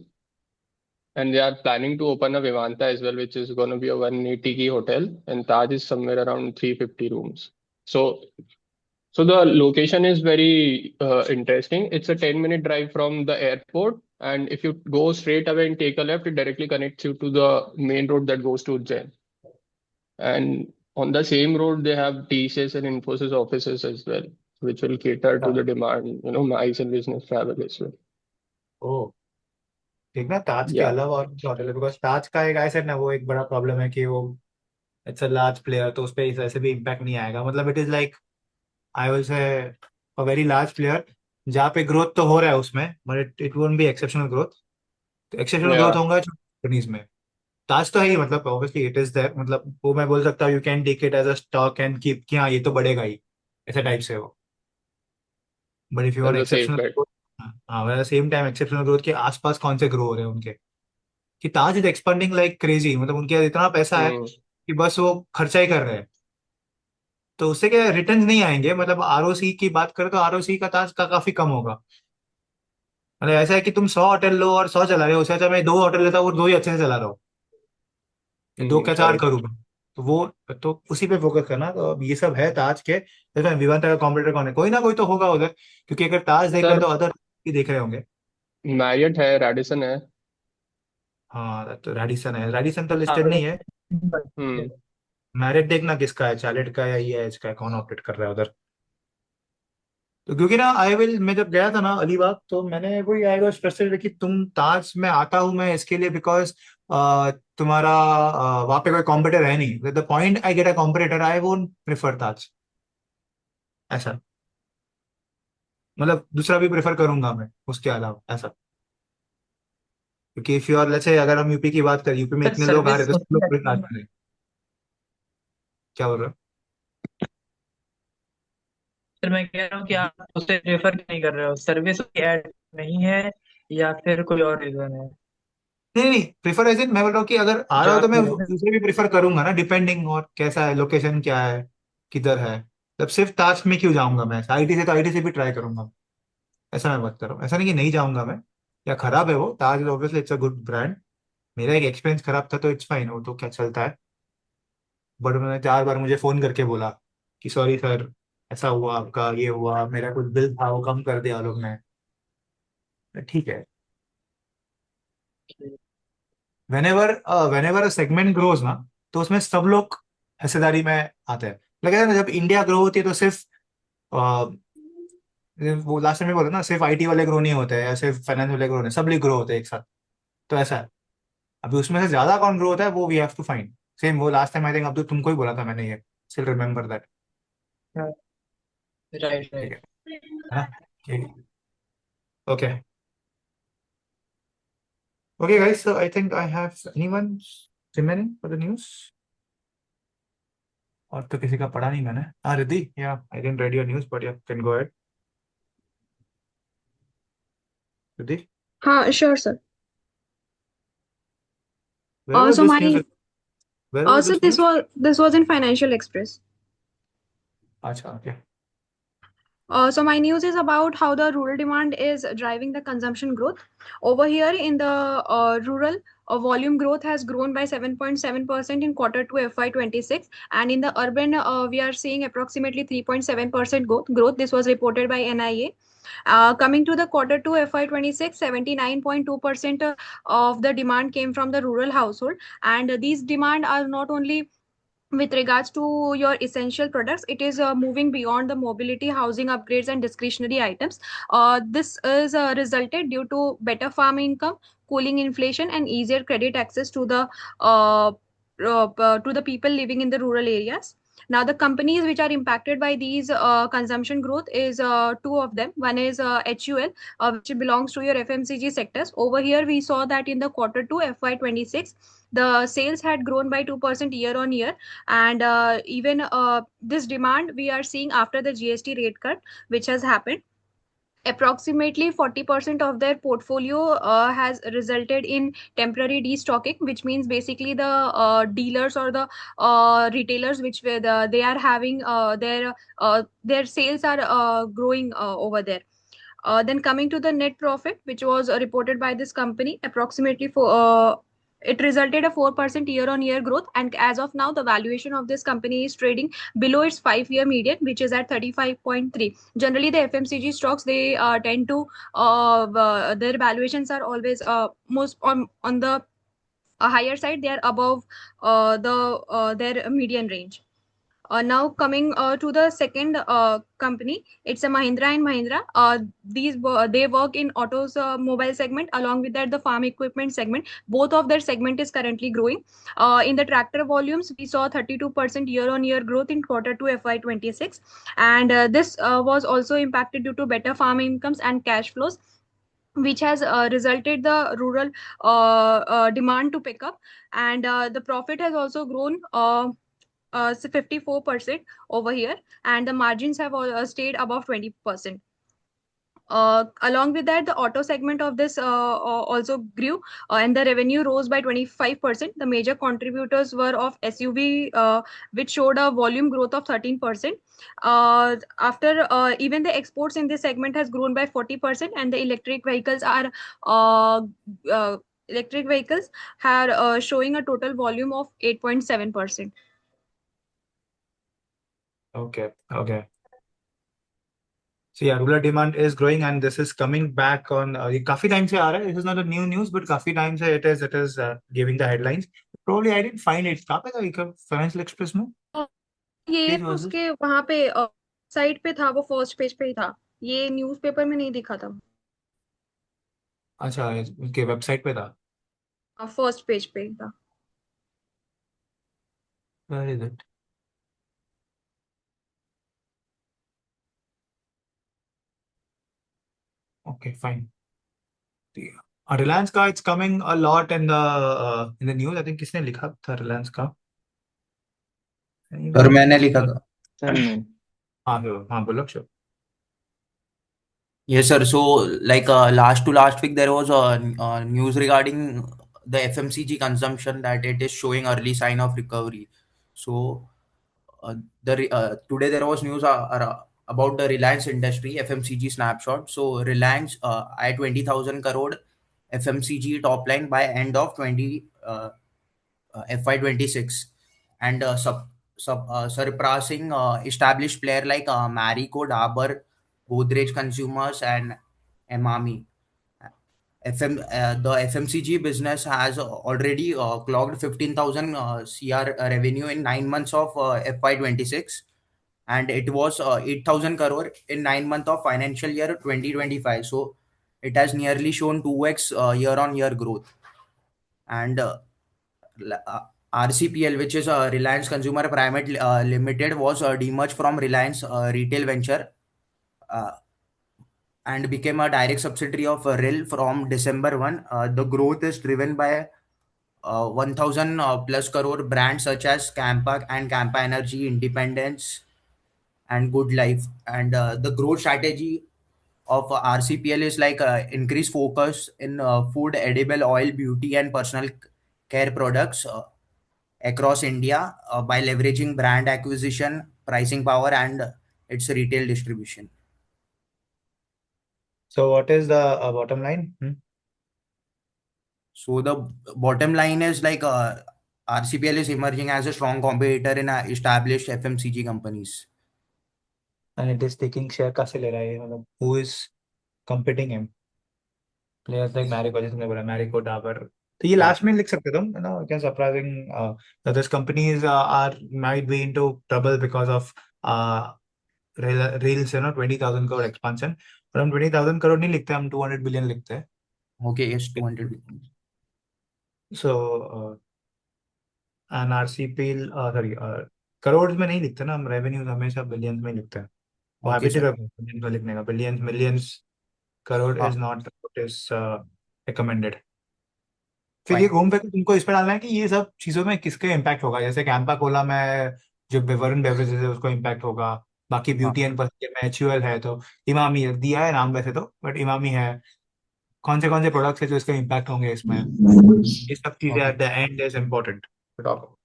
and they are planning to open a Vivanta as well, which is going to be a 180 key hotel, and Taj is somewhere around 350 rooms. So the location is very interesting. It's a 10-minute drive from the airport, and if you go straight away and take a left, it directly connects you to the main road that goes to Ujjain. And on the same road, they have TCS and Infosys offices as well, which will cater to the demand, MICE and business travel as well. ओ, ठीक ना. ताज के Yeah. अलावा और कुछ hotel है, because ताज का एक ऐसा ना, वो एक बड़ा प्रॉब्लम है कि वो इट्स अ लार्ज प्लेयर, तो उस पर इस वैसे भी इम्पैक्ट नहीं आएगा. मतलब it is like, I will say a very large player, जहाँ पे ग्रोथ तो हो रहा है उसमें, but it won't be exceptional growth. तो एक्सेप्शनल ग्रोथ Yeah. होगा कंपनीज में. ताज तो है ही, मतलब ऑब्वियसली इट इज देयर, मतलब वो मैं बोल सकता हूँ, you can take it as a stock and keep कि हाँ ये तो बढ़ेगा ही, ऐसे टाइप से हो. But if you want That's a safe exceptional bet. Growth, हाँ, at the same time exceptional growth के आसपास कौन से ग्रो हो रहे हैं उनके, कि ताज इज एक्सपेंडिंग लाइक क्रेजी. मतलब उनके इतना पैसा है Hmm. कि बस वो खर्चा ही कर रहे हैं, तो उससे क्या रिटर्न नहीं आएंगे. मतलब आरओसी की बात करें तो आरओसी का ताज का काफी कम होगा. मतलब ऐसा है कि तुम 100 होटल लो और 100 चला रहे हो, उससे अच्छा मैं 2 होटल लेता हूँ, वो 2 ही अच्छे से चला रहा हूँ, 2 क्या 4 Correct. करूँ. तो वो, तो उसी पे फोकस करना. तो अब ये सब है ताज के. देखो विवांता का कॉम्पिटिटर कौन है, कोई ना कोई तो होगा उधर, क्योंकि अगर ताज देख रहे Sir, हैं तो अदर भी देख रहे होंगे. Marriott है, Radisson है. हाँ, तो रेडिसन है, रेडिसन तो हाँ, लिस्टेड नहीं है. Hmm. मैरिट देखना किसका है, चार्लेट का या ये एच का है, कौन ऑपरेट कर रहा है उधर. तो क्योंकि ना आई विल, मैं जब गया था ना अलीबाग, तो मैंने वही आई वाज फ्रस्ट्रेटेड कि तुम ताज में आता हूँ मैं इसके लिए, बिकॉज तुम्हारा वहाँ पे कोई कॉम्पिटिटर है नहीं. The point I get a competitor, I won't prefer Taj, ऐसा. मतलब दूसरा भी प्रेफर करूंगा मैं उसके अलावा, ऐसा. क्योंकि if you are, let's say अगर हम यूपी की बात करें, यूपी में सर इतने लोग आ रहे सर्विस हैं, तो सब उसकी लोग पूरे अच्छी ताज है। में रहे. क्या बोल रहे हो? सर मैं कह रहा हूँ कि आप उसे रेफर नहीं कर रहे हो, सर्विस उसकी ऐड नहीं है या फिर कोई और रीजन है? नहीं नहीं, प्रेफर एज इन, मैं बोल रहा हूँ कि अगर आ जो रहा हो तो आप मैं कह रहे दूसरे भी प्रेफर करूंगा ना, डिपेंडिंग और कैसा है, लोकेशन क्या है, किधर है. तब सिर्फ ताज में क्यों जाऊंगा मैं, आईटी से तो आईटी से भी ट्राई करूंगा. ऐसा मैं बात कर रहा हूँ, ऐसा नहीं कि नहीं जाऊंगा मैं, या खराब है वो Taj, obviously it's a good brand. मेरा एक एक्सपीरियंस खराब था, तो इट्स फाइन, वो तो क्या चलता है. बट उन्होंने 4 बार मुझे फोन करके बोला कि सॉरी सर, ऐसा हुआ, आपका ये हुआ, मेरा कुछ बिल था वो कम कर दिया लोग ने. ठीक है. हैं? वेनेवर वेनेवर सेगमेंट ग्रोज ना, तो उसमें सब लोग हिस्सेदारी में आते हैं. लगा है ना, जब इंडिया ग्रो होती है तो सिर्फ वो लास्ट टाइम में बोला ना, सिर्फ आईटी वाले ग्रो नहीं होते हैं या सिर्फ फाइनेंस वाले ग्रो नहीं, सब लोग ग्रो होते हैं एक साथ. तो ऐसा है. अभी उसमें से ज्यादा कौन ग्रो होता है, वो we have to find. Same वो लास्ट टाइम आई थिंक, अब तो तुमको ही बोला था मैंने, ये स्टिल रिमेम्बर दैट. राइट ठीक राइट। है ना. ठीक. Okay. Okay guys, so I think I have anyone remaining for the news. और तो किसी का पढ़ा नहीं मैंने. हाँ Riddhi, yeah I didn't read your news, but yeah can go ahead Riddhi. हाँ, sure, sir. Where was So this my news, where was so this news. this was in Financial Express. अच्छा, okay. So my news is about how the rural demand is driving the consumption growth. Over here in the rural, volume growth has grown by 7.7% in Q2 FY26, and in the urban, we are seeing approximately 3.7% growth. This was reported by NIA. Coming to the Q2 FY26, 79.2% of the demand came from the rural household, and these demand are not only with regards to your essential products, it is moving beyond the mobility, housing upgrades, and discretionary items. This is resulted due to better farm income, cooling inflation, and easier credit access to the people living in the rural areas. Now, the companies which are impacted by these consumption growth is two of them. One is HUL, which belongs to your FMCG sectors. Over here, we saw that in the Q2 FY26, the sales had grown by 2% year on year, and even this demand we are seeing after the GST rate cut which has happened. Approximately 40% of their portfolio has resulted in temporary destocking, which means basically the dealers or the retailers which were they are having their sales are growing over there. Then coming to the net profit, which was reported by this company, approximately for it resulted a 4% year-on-year growth, and as of now, the valuation of this company is trading below its 5-year median, which is at 35.3. Generally, the FMCG stocks they tend to their valuations are always most on the higher side. They are above their median range. Now coming to the second company, it's a Mahindra and Mahindra. They work in automobile segment, along with that the farm equipment segment. Both of their segment is currently growing. In the tractor volumes, we saw 32% year-on-year growth in Q2 FY26, and this was also impacted due to better farm incomes and cash flows, which has resulted the rural demand to pick up, and the profit has also grown 54% over here, and the margins have stayed above 20%. Along with that, the auto segment of this also grew, and the revenue rose by 25%. The major contributors were of SUV, which showed a volume growth of 13%. After even the exports in this segment has grown by 40%, and the electric vehicles are showing a total volume of 8.7%. Okay. Okay. So yeah, rural demand is growing, and this is coming back on. ये काफी time से आ रहा है. This is not a new news, but काफी time से it is giving the headlines. Probably I didn't find it. कहाँ पे था ये Financial Express में? ये Page तो was this? उसके वहां पे साइट पे था, वो फर्स्ट पेज पे ही था, ये न्यूज़पेपर में नहीं दिखा था, अच्छा, उनके वेबसाइट पे था. फर्स्ट पेज पे ही था. Where is it? Okay, fine. Reliance का it's coming a lot in the news. I think किसने लिखा था Reliance का? और मैंने लिखा था. Salman. हाँ बोलो sure. Yes, sir. So, like last week, there was a news regarding the FMCG consumption that it is showing early sign of recovery. So, today there was news about the Reliance industry FMCG snapshot. So, Reliance at 20,000 crore FMCG top line by end of FY26, and surpassing established player like Marico, Dabur, Godrej Consumers, and Emami. The FMCG business has already clocked 15,000 CR revenue in 9 months of FY26, and it was 8,000 crore in 9 months of financial year 2025. So it has nearly shown 2x year-on-year growth. And RCPL, which is Reliance Consumer Private Limited, was demerged from Reliance Retail Venture and became a direct subsidiary of RIL from December 1. The growth is driven by 1,000 plus crore brands such as Campa and Campa Energy, Independence, and Good Life. And the growth strategy of RCPL is like increased focus in food, edible oil, beauty, and personal care products across India by leveraging brand acquisition, pricing power, and its retail distribution. So what is the bottom line? So the bottom line is like RCPL is emerging as a strong competitor in established FMCG companies. And it is taking share कहाँ से ले रहा है ये, मतलब who is competing him? Players like Marico, जिसने बोला Marico, Dabur, तो ये हाँ लास्ट में लिख सकते तुम, क्या surprising this companies are might be into trouble because of reels, 20,000 crore expansion. और हम 20,000 करोड़ नहीं लिखते, हम 200 बिलियन लिखते हैं। Okay, yes, 200 billion. सो एन आरसीपी, सॉरी, करोड़ में नहीं लिखते ना हम, रेवेन्यू हमेशा बिलियंस में ही लिखते हैं। वो Okay, हैबिट है sir. बिलियंस में लिखने का, बिलियंस मिलियंस, करोड़ हाँ, इज नॉट इज रिकमेंडेड। फिर ये fine. घूम फिर के तुमको इस पे डालना है कि ये सब चीजों में किसके इम्पैक्ट होगा, जैसे कैंपा कोला में जो वरुण बेवरेजेस है उसको इम्पैक्ट होगा, बाकी हाँ, ब्यूटी एंड पर्सन में एचयूएल है, तो इमामी है, दिया है नाम वैसे तो, बट इमामी है। कौन से प्रोडक्ट्स है जो इसके इम्पैक्ट होंगे इसमें, ये सब चीजें okay, at the end is important to talk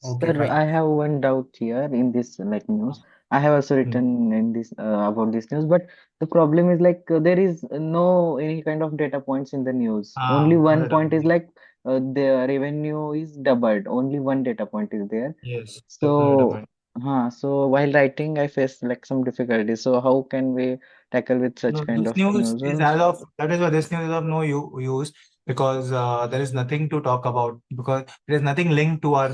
okay, Sir, fine. I have one doubt here in this news. I have also about. written in this about this news, but the problem is like there is no any kind of data points in the news. Only हाँ, one मतलब point is like the revenue is doubled. Only one data point is there. yes, So, so while writing, I face like some difficulties. So how can we tackle with such no, kind this of news news? is as of that is why this news is of no use, because there is nothing to talk about, because there is nothing linked to our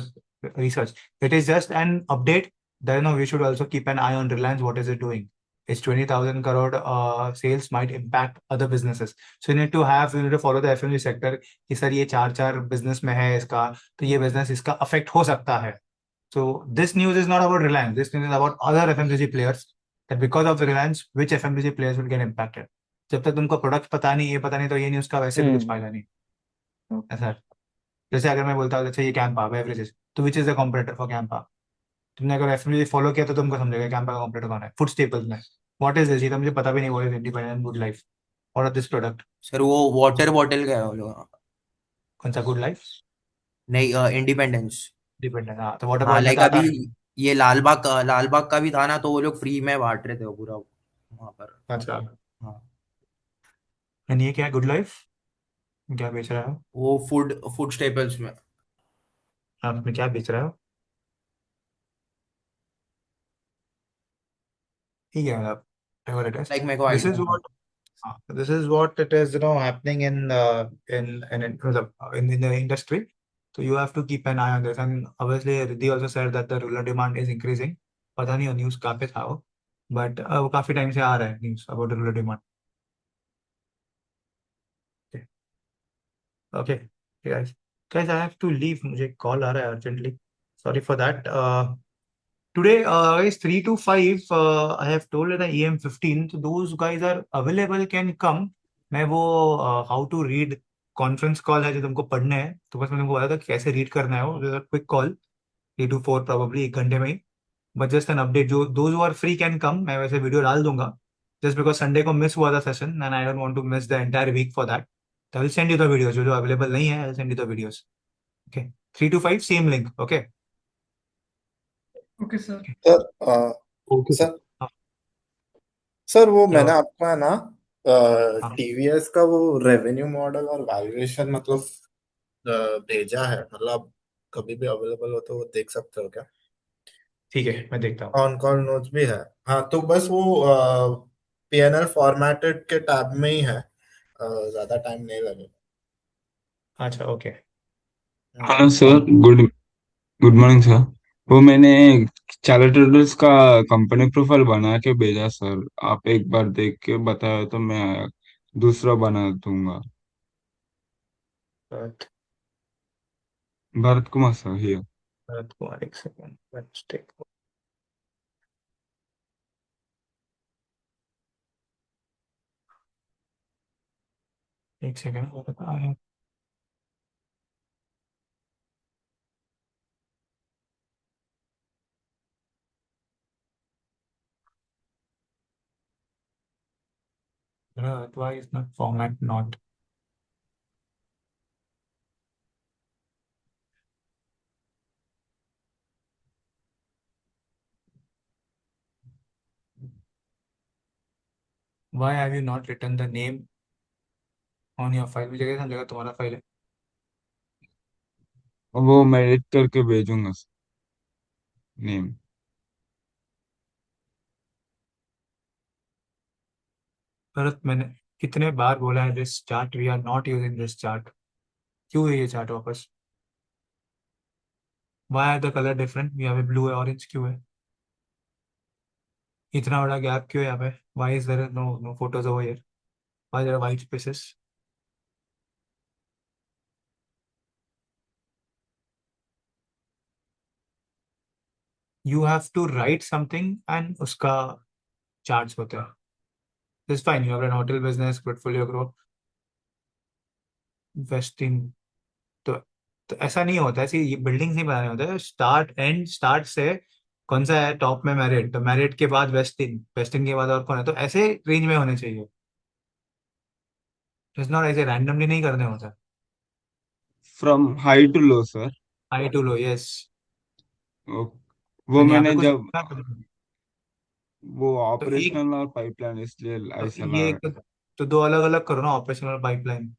research. It is just an update. Then we should also keep an eye on Reliance. What is it doing? Its 20,000 crore sales might impact other businesses. So you need to follow the FMCG sector कि sir ये चार business में है इसका, तो ये business इसका affect हो सकता है. So this news is not about Reliance. This news is about other FMCG players. That because of Reliance, which FMCG players will get impacted. जब तक तुमको प्रोडक्ट पता नहीं, ये पता नहीं, तो ये न्यूज का वैसे भी कुछ Hmm. फायदा नहीं। Okay. ऐसा है। जैसे अगर मैं बोलता हूँ अच्छा ये कैंपा बेवरेजेस, तो which is the competitor for Campa. तुमने अगर एफएमसीजी फॉलो किया तो तुमको समझेगा कैंपा का कॉम्पिटिटर कौन है। फूड स्टेपल्स में व्हाट इज दिस, ये तो मुझे पता भी नहीं, what is independent good life और दिस प्रोडक्ट। सर वो वाटर बॉटल का है वो जो, कौन सा गुड लाइफ? नहीं, इंडिपेंडेंस। डिपेंडेंट, हाँ, तो वाटर हाँ, बॉटल में लाइक तो आता अभी है। ये लालबाग का भी था ना, तो वो लोग फ्री में बांट रहे थे वो पूरा वहां पर। अच्छा, हाँ, एंड ये क्या है गुड लाइफ, क्या बेच रहा है? वो फूड फूड स्टेपल्स में। आप में क्या बेच रहा है? ठीक है, मतलब whatever it is. लाइक मेरे को This is आइडिया था। what this is what it is, happening in the industry. So you have to keep an eye on this. And obviously, Riddhi also said that the rural demand is increasing. पता नहीं वो news कहाँ पे था वो, but वो काफी time से आ रहा है news about rural demand. Okay guys, I have to leave, मुझे कॉल आ रहा है urgently, sorry for that. Today, is 3 to 5. I have told the EM15. So those guys are available, can come. मैं वो how to read conference call है जो तुमको पढ़ने हैं, तो बस मैं तुमको बताया था कि कैसे रीड करना है वो क्विक कॉल, 3 to 4 प्रोबेबली 1 घंटे में ही। बट जस्ट एन अपडेट, जो those who are free can come. मैं वैसे वीडियो डाल दूंगा, जस्ट बिकॉज संडे को मिस हुआ था session and I don't want to miss the entire week for that. तो I will send you the videos, जो अवेलेबल नहीं है I will send you the videos. Okay, 3 to 5 same link. Okay Okay, sir. Sir okay sir हाँ, sir वो क्या मैंने हुआ? आपको है ना हाँ टीवीएस का वो रेवेन्यू मॉडल और वैल्यूएशन मतलब भेजा है, मतलब कभी भी अवेलेबल हो तो वो देख सकते हो क्या? ठीक है, मैं देखता हूँ। ऑन कॉल नोट्स भी है। हाँ, तो बस वो पीएनएल फॉर्मेटेड के टैब में ही है, ज्यादा टाइम नहीं लगेगा। अच्छा okay, hello sir, good good morning sir. वो मैंने चार्टर ट्रेडर्स का कंपनी प्रोफाइल बना के भेजा सर। आप एक बार देख के बताओ तो मैं दूसरा बना दूंगा। Bharat Bharat Kumar sir here. भरत कुमार, एक सेकंड, लेट्स टेक एक सेकंड, वो बता रहे हैं। Bharat, why is not format not? Why have you not written the name on your file? मुझे कैसे समझेगा तुम्हारा फाइल है? वो मैं एडिट करके भेजूंगा सर नेम। भरत, मैंने कितने बार बोला है, this chart we are not using this chart. क्यों है ये चार्ट वापस? Why are the colour different? यहाँ पे ब्लू है, ऑरेंज क्यों है? इतना बड़ा गैप क्यों है यहाँ पे? Why is there no no photos over here? Why there are white spaces? You have to write something and उसका चार्ट्स होते हैं. This fine, you have an hotel business portfolio grow investing. तो ऐसा नहीं होता, ऐसी ये बिल्डिंग्स नहीं बनाने होते. स्टार्ट एंड स्टार्ट से कौन सा है टॉप में? मैरिट, तो मैरिट के बाद वेस्टिन, वेस्टिन के बाद और कौन है? तो ऐसे रेंज में होने चाहिए. इट्स नॉट ऐसे रैंडमली नहीं करने होता. From high to low sir. High to low, yes. वो यहाँ पे मैंने कुछ जब लिखा है? वो तो एक ऑपरेशनल और पाइपलाइन इसलिए तो ऐसा ये लगा. तो दो अलग अलग करो ना, ऑपरेशनल पाइपलाइन.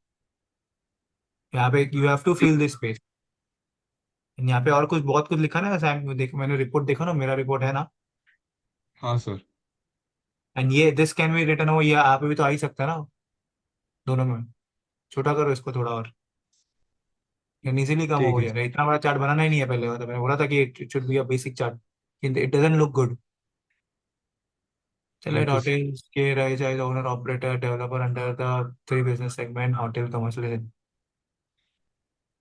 यहाँ पे you have to fill this space. यहाँ पे और कुछ बहुत कुछ लिखा ना सैम, देखो मैंने रिपोर्ट देखो ना, मेरा रिपोर्ट है ना. हाँ सर. एंड ये दिस कैन बी रिटन हो, ये यहाँ पे भी तो आ ही सकता है ना, दोनों में. छोटा करो इसको थोड़ा और, इजीली कम हो ठीक है गया. इतना बड़ा चार्ट बनाना ही नहीं है पहले, तो मैंने बोला था कि it should be a basic chart, it doesn't look good. चलो, थैंक यू सर. hotels के रहे जाए owner operator developer under the three business segment hotel commercial.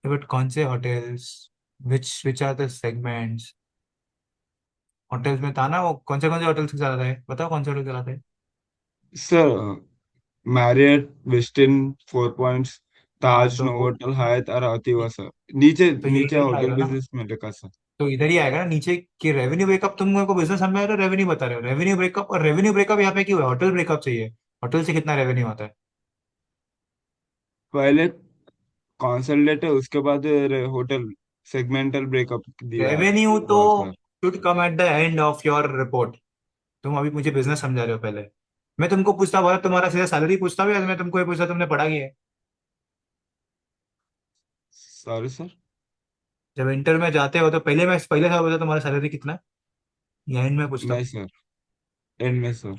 But कौन से hotels? Which are the segments? Hotels में था ना वो, कौन से होटल्स चलाते हैं बताओ, कौन से होटल चलाते हैं? Sir Marriott, Westin, four points, हाँ ताज, तो नोवोटल, हायत और अतीवा सर. नीचे तो ये नीचे इधर ही होटल आएगा ना. बिजनेस में लिखा सर. तो इधर ही आएगा ना नीचे कि रेवेन्यू ब्रेकअप. तुम मेरे को बिजनेस समझा रहे हो, रेवेन्यू बता रहे हो? रेवेन्यू ब्रेकअप, और रेवेन्यू ब्रेकअप यहाँ पे क्यों है? होटल ब्रेकअप चाहिए. होटल से कितना रेवेन्यू आता है? पहले कंसोलिडेट है, उसके बाद होटल सेगमेंटल ब्रेकअप दिया रेवेन्यू तो हुआ sir. Should come eight the end of your report. तुम अभी मुझे बिजनेस समझा रहे हो पहले. मैं तुमको पूछता हुआ तुम्हारा सीधा सैलरी पूछता हूँ, या मैं तुमको ये पूछता तुमने पढ़ा क्या है? Sorry sir. जब इंटर में जाते हो तो पहले सवाल पूछता तुम्हारा सैलरी कितना है, या एंड में पूछता नहीं हूँ? सर, एंड में सर.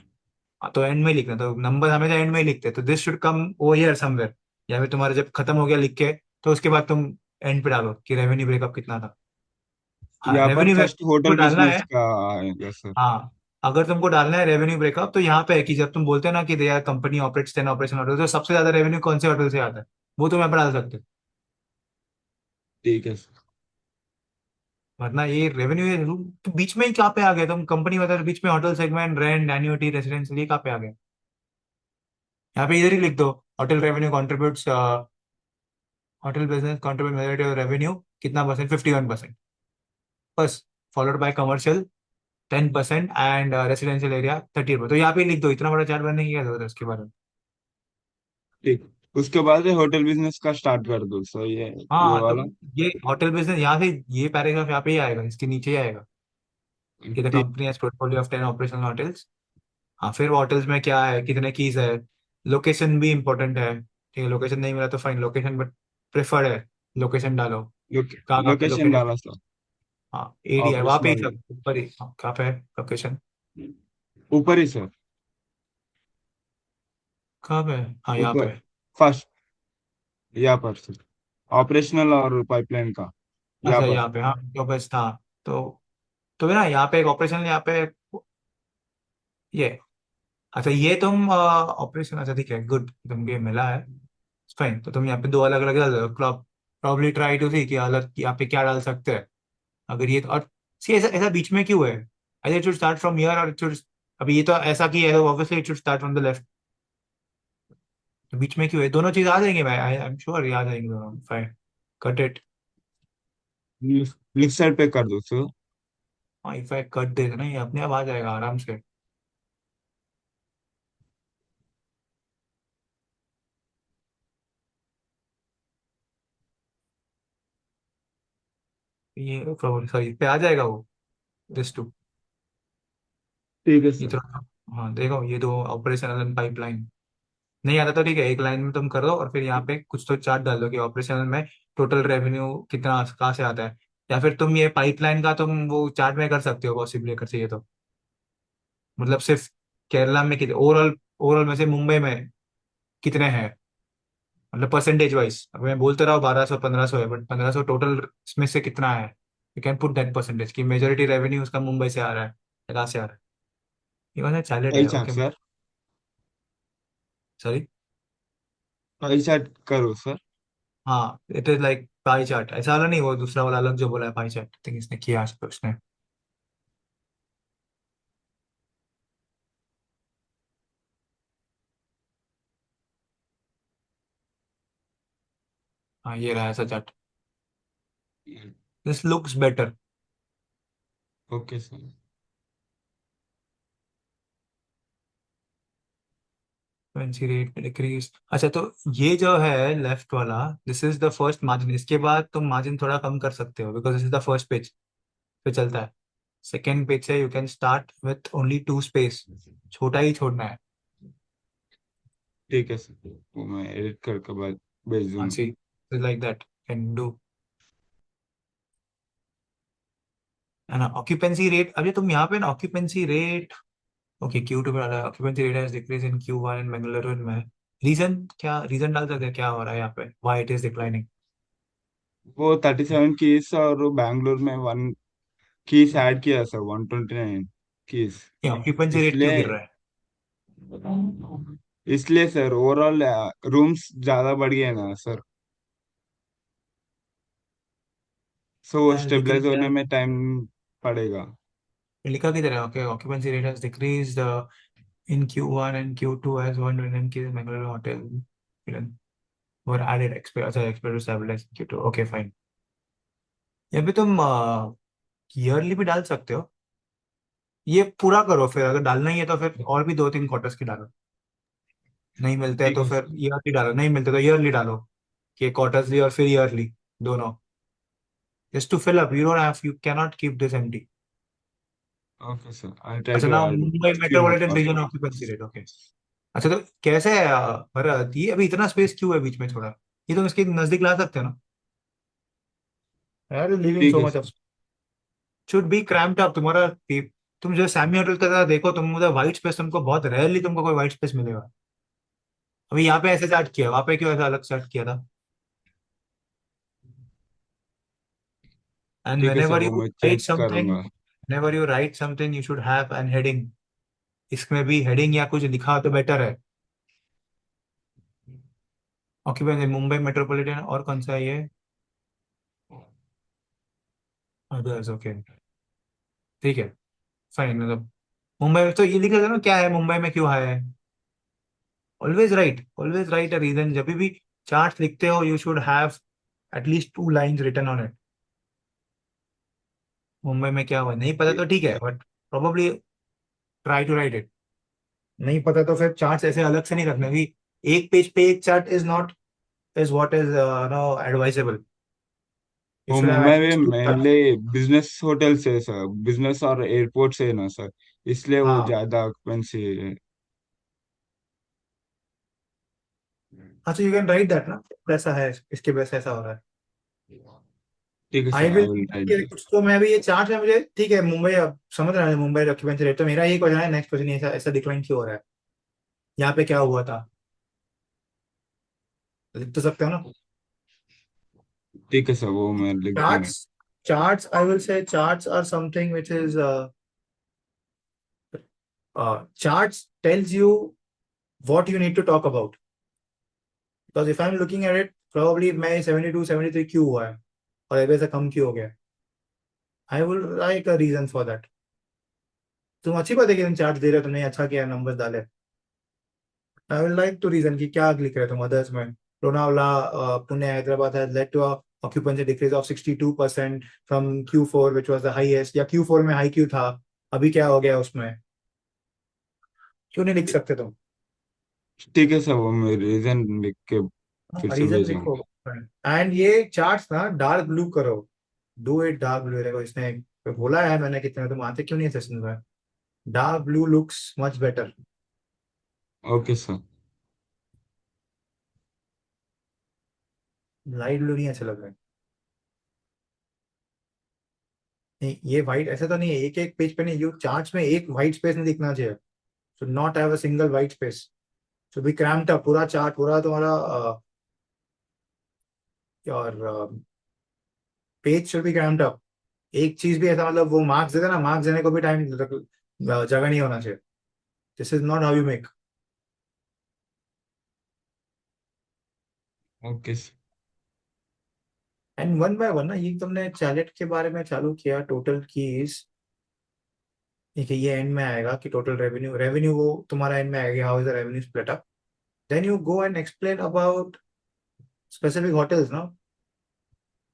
हाँ, तो एंड में लिखना, तो नंबर हमेशा एंड में ही लिखते हैं, तो this should come over here somewhere. या फिर तुम्हारा जब खत्म हो गया लिख के, तो उसके बाद तुम एंड पे डालो कि रेवेन्यू ब्रेकअप कितना था. हाँ, यहाँ पर रेवेन्यू फर्स्ट ब्रेकअप होटल डालना बिजनेस है. का आएगा सर. हाँ, अगर तुमको डालना है रेवेन्यू ब्रेकअप, तो यहाँ पे है कि जब तुम बोलते हो ना कि they are company operates 10 operation hotel, तो सबसे ज्यादा रेवेन्यू कौन से होटल से आता है, वो तुम यहाँ पे डाल सकते हो. ठीक है सर. वरना ये रेवेन्यू तो बीच में ही कहाँ पे आ गए तुम? कंपनी बता, बीच में hotel segment, rent, annuity, residential, ये कहाँ पे आ गए? यहाँ पे इधर ही लिख दो. Hotel revenue contributes, hotel business contribute majority of revenue कितना परसेंट? 51%. बस. Followed by commercial 10% and residential area 30%. तो यहाँ पे लिख दो, इतना बड़ा चार्ट बनने की क्या जरूरत है उसके बारे में? ठीक. उसके बाद होटल बिजनेस का स्टार्ट कर दो सर, ये हाँ, तो वाला. ये होटल बिजनेस यहाँ से, ये पैराग्राफ यहाँ पे ही आएगा, इसके नीचे ही आएगा कि द ठीक. Company has portfolio of 10 operational hotels. हाँ, फिर होटल्स में क्या है, कितने कीज है. लोकेशन भी इंपॉर्टेंट है. ठीक है, लोकेशन नहीं मिला तो फाइन, लोकेशन बट प्रेफर्ड है. लोकेशन डालो, कहाँ कहाँ पे लोकेशन लोकेटेड. डाला सर. हाँ, एडीआई वहाँ पे ही, ऑपरेशनल सब ऊपर ही. हाँ, कहाँ पे है लोकेशन? ऊपर ही सर. कहाँ पे है? हाँ, यहाँ पे ऊपर है. फर्स्ट, यहाँ पर सर. ऑपरेशनल और पाइपलाइन का यहाँ अच्छा, पर. यहाँ पे, हाँ तो बस था. तो ना यहाँ पे एक ऑपरेशन, यहाँ पे ये. अच्छा, ये तुम ऑपरेशन, अच्छा ठीक है, गुड, तुमको ये मिला है. फाइन, तो तुम यहाँ पे दो अलग अलग डाल दो. प्रॉब्ली ट्राई टू सी कि अलग यहाँ पे क्या डाल सकते हैं. अगर ये और सी ऐसा ऐसा बीच में क्यों है? I it should start from here और इट शुड. अभी ये तो ऐसा की है, obviously it should start from the left. तो बीच में क्यों है? दोनों चीज आ जाएंगे भाई, आई एम श्योर ये आ जाएंगे दोनों. Fine, cut it. Left side पे कर दो सर. हाँ, इफ आई कट देगा ना, ये अपने आप आ जाएगा आराम से. ये सॉरी, पे आ जाएगा वो, दिस टू. ठीक है ये सर. तो, हाँ देखो, ये दो ऑपरेशनल पाइपलाइन. नहीं आता तो ठीक है, एक लाइन में तुम कर दो, और फिर यहाँ पे कुछ तो चार्ट डाल दो कि ऑपरेशनल में टोटल रेवेन्यू कितना कहाँ से आता है. या फिर तुम ये पाइपलाइन का तुम वो चार्ट में कर सकते हो पॉसिबली, अगर चाहिए तो. मतलब सिर्फ केरला में कितने, ओवरऑल ओवरऑल में से मुंबई में कितने हैं, मतलब परसेंटेज वाइज। अब मैं बोलते रहा 1200 1500 है, बट 1500 टोटल इसमें से कितना है, you can put that percentage की मेजोरिटी रेवेन्यू उसका मुंबई से आ रहा है, कहाँ से आ रहा है। इवन है चैलेंज पाई है, chart okay. Sir, sorry. Pie chart करो सर। हाँ, it is like pie chart, ऐसा वाला नहीं, वो दूसरा वाला अलग जो बोला है पाई चार्ट, थिंक इसने किया है उसने। हाँ, ये रहा ऐसा chart, this looks better. Okay sir. Frequency rate decrease, अच्छा तो ये जो है लेफ्ट वाला, this is the first margin, इसके बाद तुम मार्जिन थोड़ा कम कर सकते हो because this is the first page पे चलता है। सेकेंड पेज से you can start with only 2 space, छोटा ही छोड़ना है। ठीक है सर, वो मैं एडिट करके बाद भेज हाँ, दूंगा। सी लाइक दैट कैन डू। है ना, ऑक्यूपेंसी रेट, अभी तुम यहाँ पे ना ऑक्यूपेंसी रेट, ओके Q2 पे डाला occupancy rate has decrease in Q1 इन बेंगलुरु में। रीजन क्या, रीजन डाल सकते हैं क्या हो रहा है यहाँ पे, व्हाई इट इज डिक्लाइनिंग। वो 37 कीज और बैंगलोर में 1 कीज ऐड किया सर, 129 कीज। ऑक्यूपेंसी रेट क्यों इसलिए गिर रहा है। इसलिए सर ओवरऑल रूम्स ज्यादा बढ़ गए ना सर, सो स्टेबलाइज होने में टाइम पड़ेगा। लिखा किधर है, okay occupancy rate has decreased in Q1 and Q2 as 1 million cases Bangalore hotel were added, expect to stabilize in Q2, okay fine। यहाँ पे तुम ईयरली भी डाल सकते हो, ये पूरा करो, फिर अगर डालना ही है तो फिर और भी 2-3 क्वार्टर्स की डालो, नहीं मिलते हैं ठीक तो है फिर सर। ईयरली डालो, नहीं मिलते तो ईयरली डालो, कि क्वार्टर्सली और फिर ईयरली दोनों, just to fill up, you don't have, you cannot keep this empty। Okay sir, I try अच्छा टू ना, add Mumbai few more metropolitan region quarter. Occupancy rate, okay. अच्छा तो कैसे है भरत, ये अभी इतना स्पेस क्यों है बीच में थोड़ा, ये तुम इसके नजदीक ला सकते हो ना यार, लिविंग ठीक सो है much of, sir. Should be cramped up तुम्हारा। तुम जो सैमी होटल का देखो, तुम उधर व्हाइट स्पेस, तुमको बहुत रेयरली तुमको कोई व्हाइट स्पेस मिलेगा। अभी यहाँ पे ऐसे चार्ट किया, वहाँ पे क्यों ऐसा अलग चार्ट किया था। एंड ठीक है सर, whenever वो you मैं write चेक something, करूंगा। whenever you write something you should have an heading, इसमें भी हेडिंग या कुछ लिखा तो बेटर है। ऑक्यूपेंसी मुंबई मेट्रोपॉलिटन, और कौन सा है ये, अदर्स, ओके ठीक है फाइन। मतलब मुंबई में तो ये लिखा था ना, क्या है मुंबई में क्यों है, ऑलवेज राइट अ रीजन, जब भी चार्ट लिखते हो you should have at least 2 lines written on it. Mumbai में क्या हुआ नहीं पता तो ठीक है, but probably try to write it. नहीं पता तो फिर चार्ट्स ऐसे अलग से नहीं रखने की, एक पेज पे एक chart is not, is what is no advisable, you वो शुड हैव मुंबई में at least 2 charts. Mainly business hotel से सर, बिजनेस और एयरपोर्ट से है ना सर, इसलिए वो हाँ, ज्यादा ऑक्यूपेंसी है। अच्छा यू कैन राइट दैट ना, ऐसा है इसके वजह से ऐसा हो रहा है। ठीक है I sir, I will, will right. कुछ तो मैं भी ये चार्ट है मुझे, ठीक है मुंबई, अब समझ रहा है मुंबई डॉक्यूमेंट्री रेट, तो मेरा ये क्वेश्चन है, नेक्स्ट क्वेश्चन, ऐसा ऐसा डिक्लाइन क्यों हो रहा है, यहाँ पे क्या हुआ था, लिख तो सकते हो ना। ठीक है सर, वो मैं लिख दूंगा। Charts, I will say charts are something which is charts tells you what you need to talk about. Because if I'm looking at it, probably मैं 72 73 क्यों हुआ है और एवरेज से कम क्यों हो गया, I will like a reason for that। तुम अच्छी बात है कि तुम चार्ट दे रहे हो, तुमने अच्छा किया नंबर्स डाले, I will like to reason कि क्या लिख रहे हो तुम अदर्स में। Lonavala, Pune, Hyderabad has led to a occupancy decrease of 62% from Q4 which was the highest, या Q4 में हाई क्यों था, अभी क्या हो गया उसमें, क्यों नहीं लिख सकते तुम। ठीक है सर, वो मैं रीजन लिख के फिर से रीजन लिखो। भेजूंगा। एंड ये चार्ट्स ना डार्क ब्लू करो, डू इट डार्क ब्लू, देखो इसने बोला है मैंने कितने, तुम आते क्यों नहीं सेशन में, dark blue looks much better. Okay sir. Light blue नहीं अच्छा लग रहा है, नहीं ये व्हाइट ऐसा तो नहीं है, एक एक पेज पे नहीं, यू चार्ट्स में एक व्हाइट स्पेस नहीं दिखना चाहिए, should not have a single white space, should be cramped up, पूरा चार्ट पूरा तुम्हारा your page should be cramped up. एक चीज भी ऐसा, मतलब वो मार्क्स देता ना, मार्क्स देने को भी टाइम जगह नहीं होना चाहिए। This is not how you make. Okay and one by one ना, ये तुमने चैलेट के बारे में चालू किया, टोटल कीज, ठीक है, ये एंड में आएगा कि टोटल रेवेन्यू वो तुम्हारा एंड में आएगा, how is the revenue split up. Then you go and explain about specific hotels ना,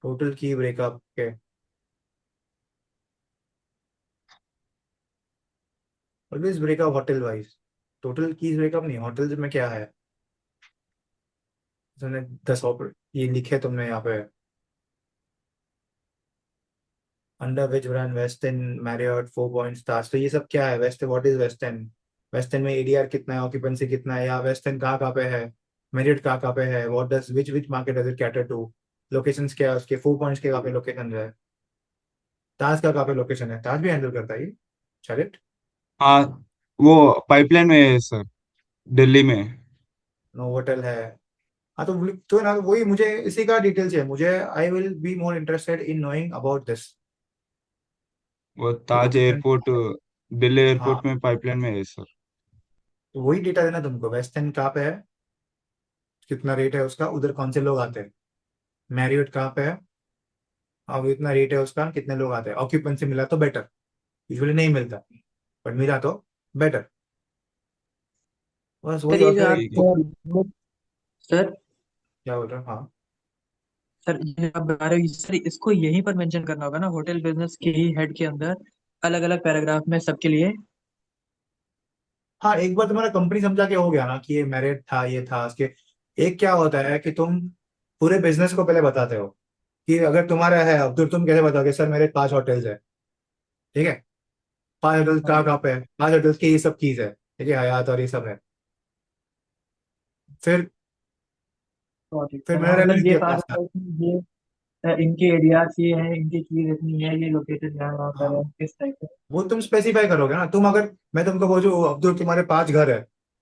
टोटल की ब्रेकअप के। Always breakup hotel wise, total keys breakup नहीं, होटल्स में क्या है। तुमने 10 ये लिखे तुमने यहाँ पे, under which brand, Westin, Marriott, 4 point stars, तो ये सब क्या है। West, what is west end, west end में एडीआर कितना है, ऑक्यूपेंसी कितना है, या वेस्ट एंड कहाँ पे है, मैरियट कहाँ पे है, what does which market does it cater to, locations क्या है उसके, 4 पॉइंट्स के कहाँ पे लोकेशन है, ताज का कहाँ पे लोकेशन है, ताज भी हैंडल करता है ये चैलेट। हाँ वो पाइपलाइन में है सर, दिल्ली में। नो होटल है। हाँ तो ना वही मुझे इसी का डिटेल चाहिए मुझे। I will be more interested in knowing about this. वो कि ताज ऑक्यूपेंसी, एयरपोर्ट, दिल्ली हाँ, एयरपोर्ट में पाइपलाइन में है सर। तो वही डेटा देना तुमको, वेस्ट एंड कहाँ पे है, कितना रेट है उसका, उधर कौन से लोग आते हैं, मैरियट कहाँ पे है, अब इतना रेट है उसका, कितने लोग आते हैं, ऑक्यूपेंसी मिला तो बेटर, यूजुअली नहीं मिलता, बट मिला तो बेटर, बस सर वही। ये और जो फिर आप ठीक है। सर क्या बोल रहे हो, हाँ। सर ये आप बता रहे हो सर, इसको यहीं पर मेंशन करना होगा ना, होटल बिजनेस के ही हेड के अंदर, अलग अलग पैराग्राफ में सबके लिए। हाँ, एक बार तुम्हारा कंपनी समझा के हो गया ना कि ये मेरिट था, ये था उसके। एक क्या होता है कि तुम पूरे बिजनेस को पहले बताते हो कि अगर तुम्हारा है, अब तो तुम कैसे बताओगे, सर मेरे 5 होटल्स है, ठीक है, 5 होटल्स हाँ कहाँ जी। कहाँ पे है, 5 होटल्स की ये सब कीज है, ठीक है, हयात और ये सब है। फिर तो ठीक फिर है, मेरा हाँ, रेवेन्यू मतलब ये कितना कहा आता है। जाता है कि ये इनके एरियाज ये हैं, इनकी चीज इतनी है, ये लोकेटेड यहाँ वहाँ पर हाँ, है, इस टाइप से। वो तुम स्पेसिफाई करोगे ना। तुम अगर, मैं तुमको बोलूँ अब्दुल तुम्हारे 5 घर है,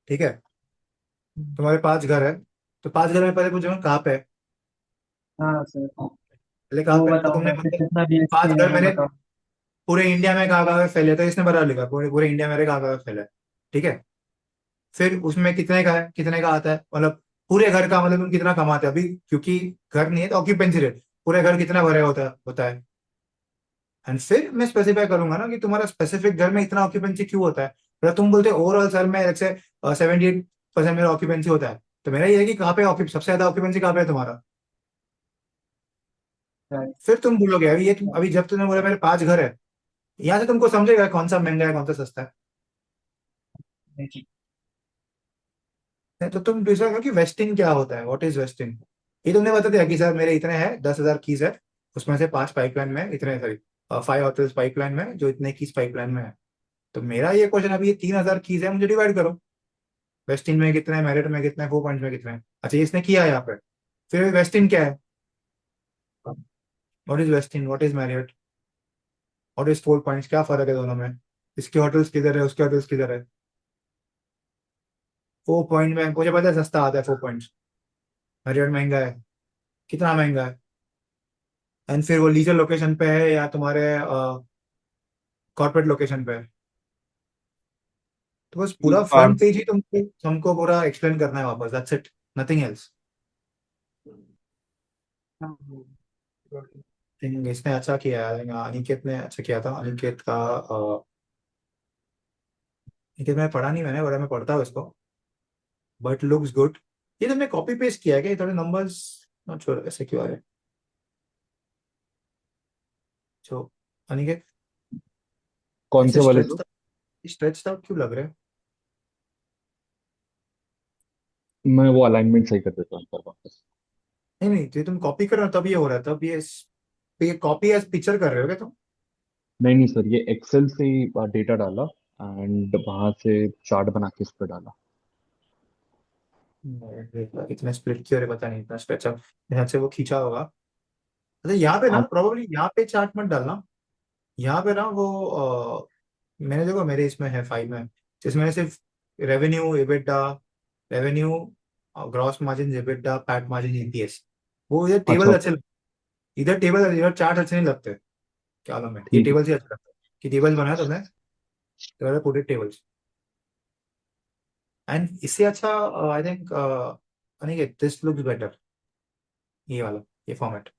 ठीक है, तुम्हारे 5 घर है, तो 5 घर में पहले पूछो कहाँ पे है, हाँ सर, पहले कहाँ वो पे है, तो तुमने बताऊंगा, फिर मतलब कितना बीएचके पांच है घर वो मेरे बताओ। पूरे इंडिया में कहाँ कहाँ पे फैले, तो इसने बता लिखा पूरे पूरे इंडिया में मेरे कहाँ कहाँ पे फैले, ठीक है। फिर उसमें कितने का है, कितने का आता है, मतलब पूरे घर का, मतलब तुम कितना कमाते हो अभी, क्योंकि घर नहीं है तो ऑक्यूपेंसी रेट, पूरे घर कितना भरे होता है। एंड फिर मैं स्पेसिफाई करूंगा ना कि तुम्हारा स्पेसिफिक घर में इतना ऑक्यूपेंसी क्यों होता है। मतलब तुम बोलते हो ओवरऑल सर में जैसे 78% मेरा ऑक्यूपेंसी होता है, तो मेरा ये है कि कहाँ पे सबसे ज्यादा ऑक्यूपेंसी कहाँ पे है तुम्हारा। Right, फिर तुम बोलोगे अभी ये अभी जब तुमने बोला मेरे 5 घर है, यहाँ से तुमको समझेगा कौन सा महंगा है, कौन सा सस्ता है। right. नहीं, तो तुम दूसरा कहो कि वेस्टिन क्या होता है, व्हाट इज वेस्टिन। ये तुमने बता दिया कि सर मेरे इतने हैं, 10,000 कीज है, उसमें से 5 पाइपलाइन में इतने, सॉरी 5 होटल्स पाइपलाइन में, जो इतने कीज पाइपलाइन में है। तो मेरा ये क्वेश्चन, अभी ये 3,000 कीज है, मुझे डिवाइड करो, वेस्टिन में कितने, मेरिट में कितने, 4 पॉइंट्स में कितने। अच्छा, इसने किया यहाँ पे, फिर वेस्टिन क्या है, what is Westin, what is Marriott, what is 4 points, क्या फर्क है दोनों में, इसके होटल्स किधर है, उसके होटल्स किधर है। 4 पॉइंट में मुझे पता है सस्ता आता है 4 पॉइंट्स, मैरियट महंगा है, कितना महंगा है। एंड फिर वो लीजर लोकेशन पे है या तुम्हारे कॉर्पोरेट लोकेशन पे है। तो बस पूरा फ्रंट पेज ही तुमको हमको पूरा एक्सप्लेन करना है वापस, दैट्स इट, नथिंग एल्स। इसने अच्छा किया है, अनिकेत ने अच्छा किया था, अनिकेत का अनिकेत मैंने पढ़ा नहीं, मैंने, बड़ा मैं पढ़ता हूँ इसको, बट लुक्स गुड। ये तुमने कॉपी पेस्ट किया है क्या, ये थोड़े नंबर्स नॉट श्योर ऐसे क्यों आ रहे हैं। जो अनिकेत, कौन से ऐसे वाले सर? स्ट्रेच आउट क्यों लग रहे हैं। मैं वो अलाइनमेंट सही कर देता हूँ सर वापस। नहीं नहीं, तो ये तुम कॉपी कर रहे हो तब ये हो रहा है, तब ये, तो ये कॉपी एज पिक्चर कर रहे हो क्या तुम। नहीं नहीं सर, ये एक्सेल से ही डेटा डाला एंड वहां से चार्ट बना के इस पर डाला। इतना स्प्लिट क्यों है पता नहीं, इतना स्ट्रेच आउट ध्यान से वो खींचा होगा। अच्छा, यहाँ पे ना आप प्रोबेबली यहाँ पे चार्ट मत डालना, यहाँ पे ना वो मैंने देखो मेरे इसमें है फाइल में, जिसमें सिर्फ revenue, EBITDA, revenue, gross margin, EBITDA, PAT margin, EPS, वो इधर अच्छा टेबल अच्छे लगते, इधर टेबल इधर चार्ट अच्छे नहीं लगते, क्या नाम है, ये ठीक है टेबल से अच्छा लगता है कि टेबल बनाया तुमने, तो पुट इट टेबल्स। एंड इससे अच्छा I think Aniket, this looks better, ये वाला, ये फॉर्मेट।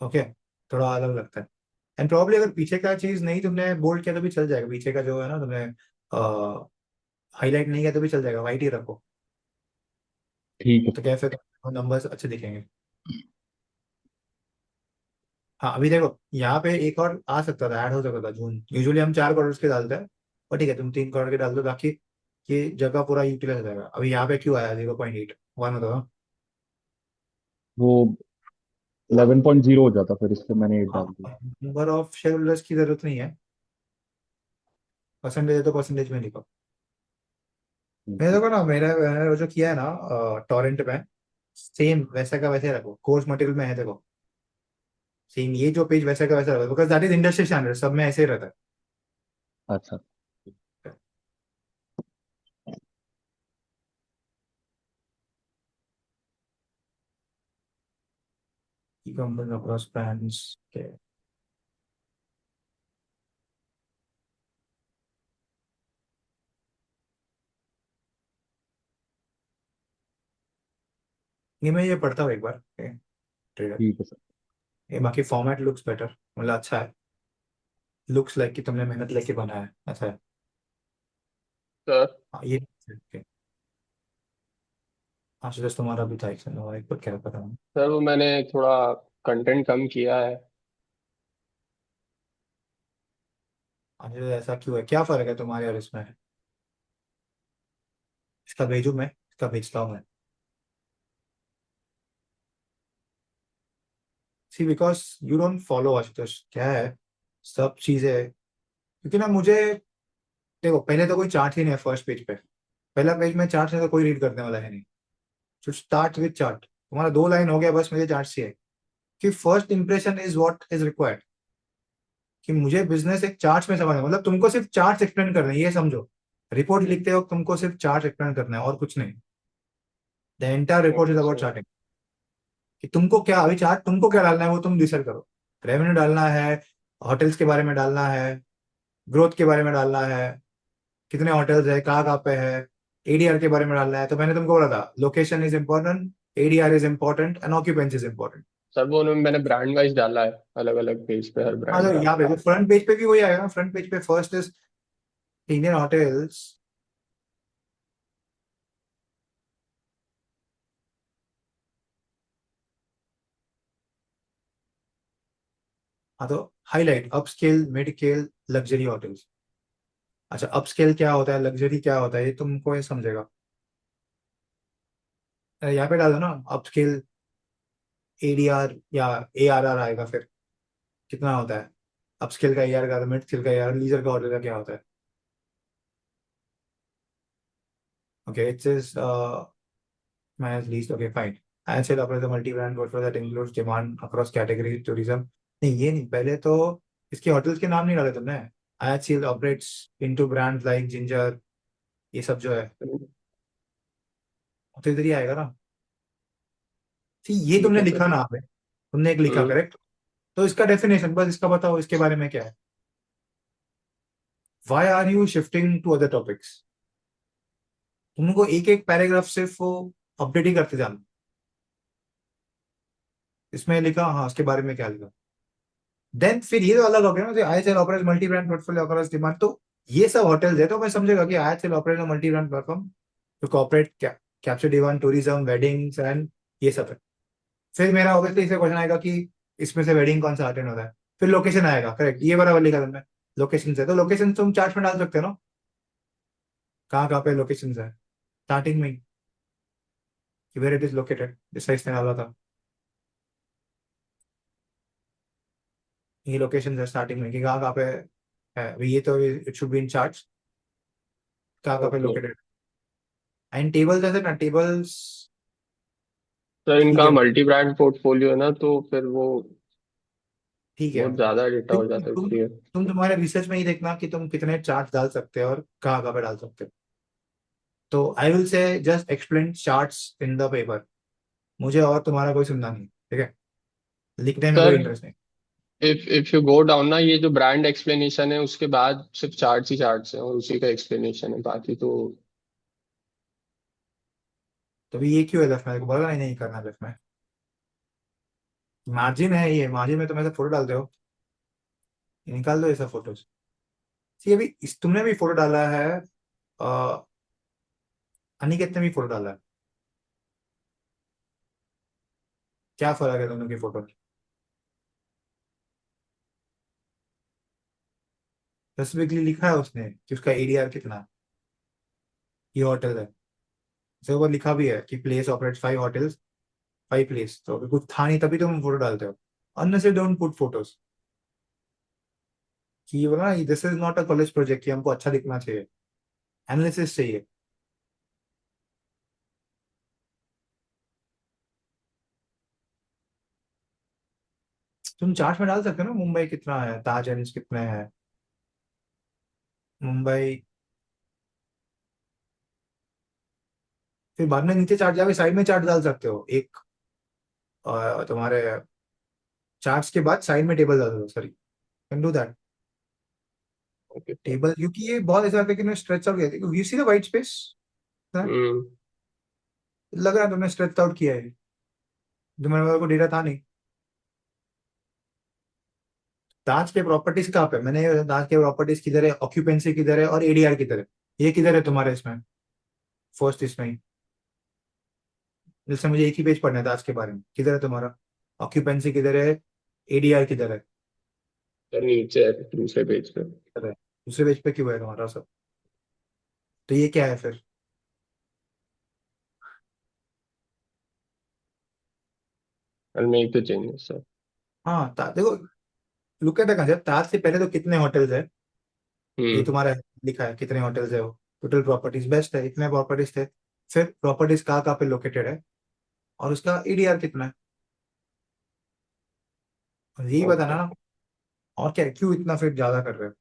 ओके, थोड़ा अलग लगता है। एंड प्रॉब्ली अगर पीछे का चीज नहीं तुमने बोल्ड किया तो भी चल जाएगा, पीछे का जो है ना तुमने हाईलाइट नहीं किया तो भी चल जाएगा, वाइट ही रखो, ठीक है तो कैसे नंबर्स अच्छे दिखेंगे। हाँ अभी देखो यहाँ पे एक और आ सकता था, ऐड हो सकता था जून, यूजुअली हम 4 क्वार्टर्स के डालते हैं, पर ठीक है तुम 3 क्वार्टर के डाल दो ताकि ये जगह पूरा यूटिलाइज हो जाएगा। अभी यहाँ पे क्यों आया 0.8 वन होता था। वो 11.0 हो जाता, फिर इसलिए मैंने 8 हाँ, डाल दिया। नंबर ऑफ शेयर होल्डर्स की जरूरत नहीं है, परसेंटेज है तो परसेंटेज में लिखो। ठीक मैंने है देखो ना, मैंने वो जो किया है ना टॉरेंट में, सेम वैसा का वैसे रखो, कोर्स मटेरियल में है देखो, सेम ये जो पेज वैसा का वैसा रखो, because that is industry standard, सब में ऐसे ही रहता अच्छा है। e-commerce across brands, okay. ये मैं ये पढ़ता हूँ एक बार, ट्रेडर। ठीक है सर। ये बाकी फॉर्मेट लुक्स बेटर, मतलब अच्छा है, लुक्स लाइक कि तुमने मेहनत लेके बनाया है, अच्छा है। सर हाँ ये okay. हाँ सुरेश तुम्हारा भी था एक और एक बार क्या पता नहीं। सर वो मैंने थोड़ा कंटेंट कम किया है। अच्छा तो ऐसा क्यों है, क्या फर्क है तुम्हारे और इसमें, इसका भेजू मैं, इसका भेजता हूँ मैं। See because you don't follow Ashutosh, क्या है सब चीजें, क्योंकि ना मुझे, देखो पहले तो कोई चार्ट ही नहीं है फर्स्ट पेज पे, पहला पेज में चार्ट से तो कोई रीड करने वाला है नहीं, तो स्टार्ट विद चार्ट, तुम्हारा 2 लाइन हो गया बस, मुझे चार्ट से है कि first impression is what is required, कि मुझे बिजनेस एक चार्ट में समझना, मतलब तुमको सिर्फ चार्ट एक्सप्लेन करना है, ये समझो, रिपोर्ट लिखते हो तुमको सिर्फ चार्ट एक्सप्लेन करना है और कुछ नहीं, the entire report is about अच्छा चार्टिंग, कि तुमको क्या अभी चार्ट, तुमको क्या डालना है वो तुम डिसाइड करो, रेवेन्यू डालना है, होटल्स के बारे में डालना है, ग्रोथ के बारे में डालना है, कितने होटल्स है, कहाँ पे है, एडीआर के बारे में डालना है, तो मैंने तुमको बोला था location is important, ADR is important and occupancy is important. Sir वो उन्होंने मैंने ब्रांड वाइज डाला है, अलग अलग पेज पे हर हाँ ब्रांड तो का। यहाँ पे फ्रंट पेज पे भी वही आएगा ना, फ्रंट पेज पे फर्स्ट इज इंडियन होटल्स, हाँ तो highlight upscale mid scale luxury hotels. अच्छा अपस्केल क्या होता है, लग्जरी क्या होता है, ये तुमको ये समझेगा, यहाँ पे डाल दो ना अपस्केल, एडीआर या एआरआर आएगा, फिर कितना होता है अपस्केल का, एआर का, मिड स्केल का, एआर लीजर का होटल का क्या होता है। Okay it's is manage least, okay fine, and said operates a multi-brand portfolio that includes demand across categories tourism। नहीं ये नहीं, पहले तो इसके होटल्स के नाम नहीं डाले तुमने, IHCL operates into brands like ginger, ये सब जो है तो इधर ही आएगा ना। ठीक ये ठीक तुमने है लिखा सर। ना पे, तुमने एक लिखा हम्म। करेक्ट, तो इसका डेफिनेशन बस इसका बताओ, इसके बारे में क्या है, why are you shifting to other topics, तुमको एक एक पैराग्राफ सिर्फ वो अपडेट ही करते जाना, इसमें लिखा हाँ उसके बारे में क्या लिखा, देन फिर ये तो अलग हो गया ना, IHL operates multi brand portfolio across demand, तो ये सब होटल्स है तो मैं समझेगा कि IHL operates multi brand platform to corporate capture demand tourism weddings and ये सब है। फिर मेरा ऑब्वियसली इसे क्वेश्चन आएगा कि इसमें से वेडिंग कौन सा अटेंड होता है, फिर लोकेशन आएगा करेक्ट, ये बराबर लिखा तुमने, लोकेशन है तो लोकेशन तुम चार्ट में डाल सकते हो ना, कहाँ कहाँ पे लोकेशन है स्टार्टिंग में कि वेर इट इज लोकेटेड, जैसा इसने डाला था, ये लोकेशन है स्टार्टिंग में कि कहाँ कहाँ पे है, अभी ये तो it should be in charts, कहाँ कहाँ पे ओके लोकेटेड, एंड टेबल्स ऐसे ना, टेबल्स सर ठीक इनका है, मल्टी ब्रांड पोर्टफोलियो है ना, तो फिर वो ठीक है, बहुत ज्यादा डेटा हो जाता है तुम इसलिए। तुम्हारे रिसर्च में ही देखना कि तुम कितने चार्ट डाल सकते हो और कहाँ कहाँ पे डाल सकते हो। तो I will say just explain charts in the paper. मुझे और तुम्हारा कोई सुनना नहीं, ठीक है? लिखने में कोई सर इंटरेस्ट नहीं. इफ यू गो डाउन ना, ये जो ब्रांड एक्सप्लेनेशन है उसके बाद सिर्फ चार्ट्स ही चार्ट्स हैं और उसी का एक्सप्लेनेशन है, बाकी तो तो भी ये क्यों है लेफ्ट में? बोला नहीं करना लेफ्ट में. मार्जिन है, ये मार्जिन में तुम ऐसे फोटो डालते हो, निकाल दो ऐसा फोटोज. ये भी तुमने भी फोटो डाला है, अनिकेत ने भी फोटो डाला है. क्या फर्क है दोनों की फोटो? स्पेसिफिकली लिखा है उसने कि उसका एडीआर कितना है, ये होटल है. तो वो लिखा भी है कि प्लेस ऑपरेट्स 5 होटल्स 5 प्लेस. तो अभी कुछ था नहीं तभी तुम फोटो डालते हो. Unnecessary don't put photos. कि ये बोला this is not a college project कि हमको अच्छा दिखना चाहिए, एनालिसिस चाहिए. तुम चार्ट में डाल सकते हो ना, मुंबई कितना है, ताज एंड कितने हैं मुंबई. फिर बाद में नीचे चार्ट जाके साइड में चार्ट डाल सकते हो. एक तुम्हारे चार्ट्स के बाद साइड में टेबल डाल दो. Sorry, can do that. Table क्योंकि ये बहुत ऐसा है कि स्ट्रेच आउट किया. You see the white space, लग रहा है तुमने स्ट्रेच आउट किया है. तुम्हारे को डेटा था नहीं. दांत के प्रॉपर्टीज कहाँ पे? मैंने दांत के प्रॉपर्टीज किधर है, ऑक्यूपेंसी किधर है और एडीआर किधर है? ये किधर है तुम्हारे इसमें फर्स्ट इसमें ही? जैसे मुझे एक ही पेज पढ़ना है दांत के बारे में. किधर है तुम्हारा ऑक्यूपेंसी, किधर है एडीआर, किधर है? सर नीचे है दूसरे पेज पे. किधर है? दूसरे पेज पे क्यों है तुम्हारा सब? तो ये क्या है फिर? I'll make the changes, sir. हाँ देखो, लुक एट द कंसेप्ट. ताज से पहले तो कितने होटल्स है, ये तुम्हारा लिखा है कितने होटल्स है. वो टोटल प्रॉपर्टीज बेस्ट है, इतने प्रॉपर्टीज थे. फिर प्रॉपर्टीज कहाँ पे लोकेटेड है और उसका एडीआर कितना है, यही बताना ना. और क्या, क्यों इतना फिर ज्यादा कर रहे हो?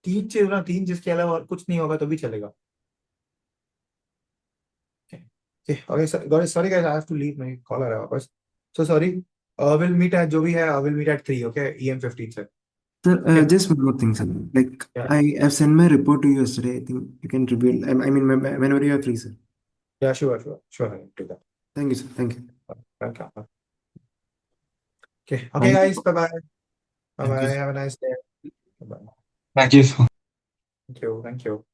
तीन चीज ना, तीन चीज के अलावा और कुछ नहीं होगा तो भी चलेगा. Okay sorry guys, I have to leave, my call आ रहा है वापस. So sorry. Will meet at जो भी है, will meet eight 3. Okay, EM15 से. Sir, Okay. just one more thing, sir. Like Yeah. I have sent my report to you yesterday. I think you can reveal. I mean, whenever you are free, sir. Yeah, sure, I will do that. Thank you, sir. Thank you. Welcome. Okay, guys, bye bye. Bye bye. Have a nice day. Bye. Thank you, sir. Thank you.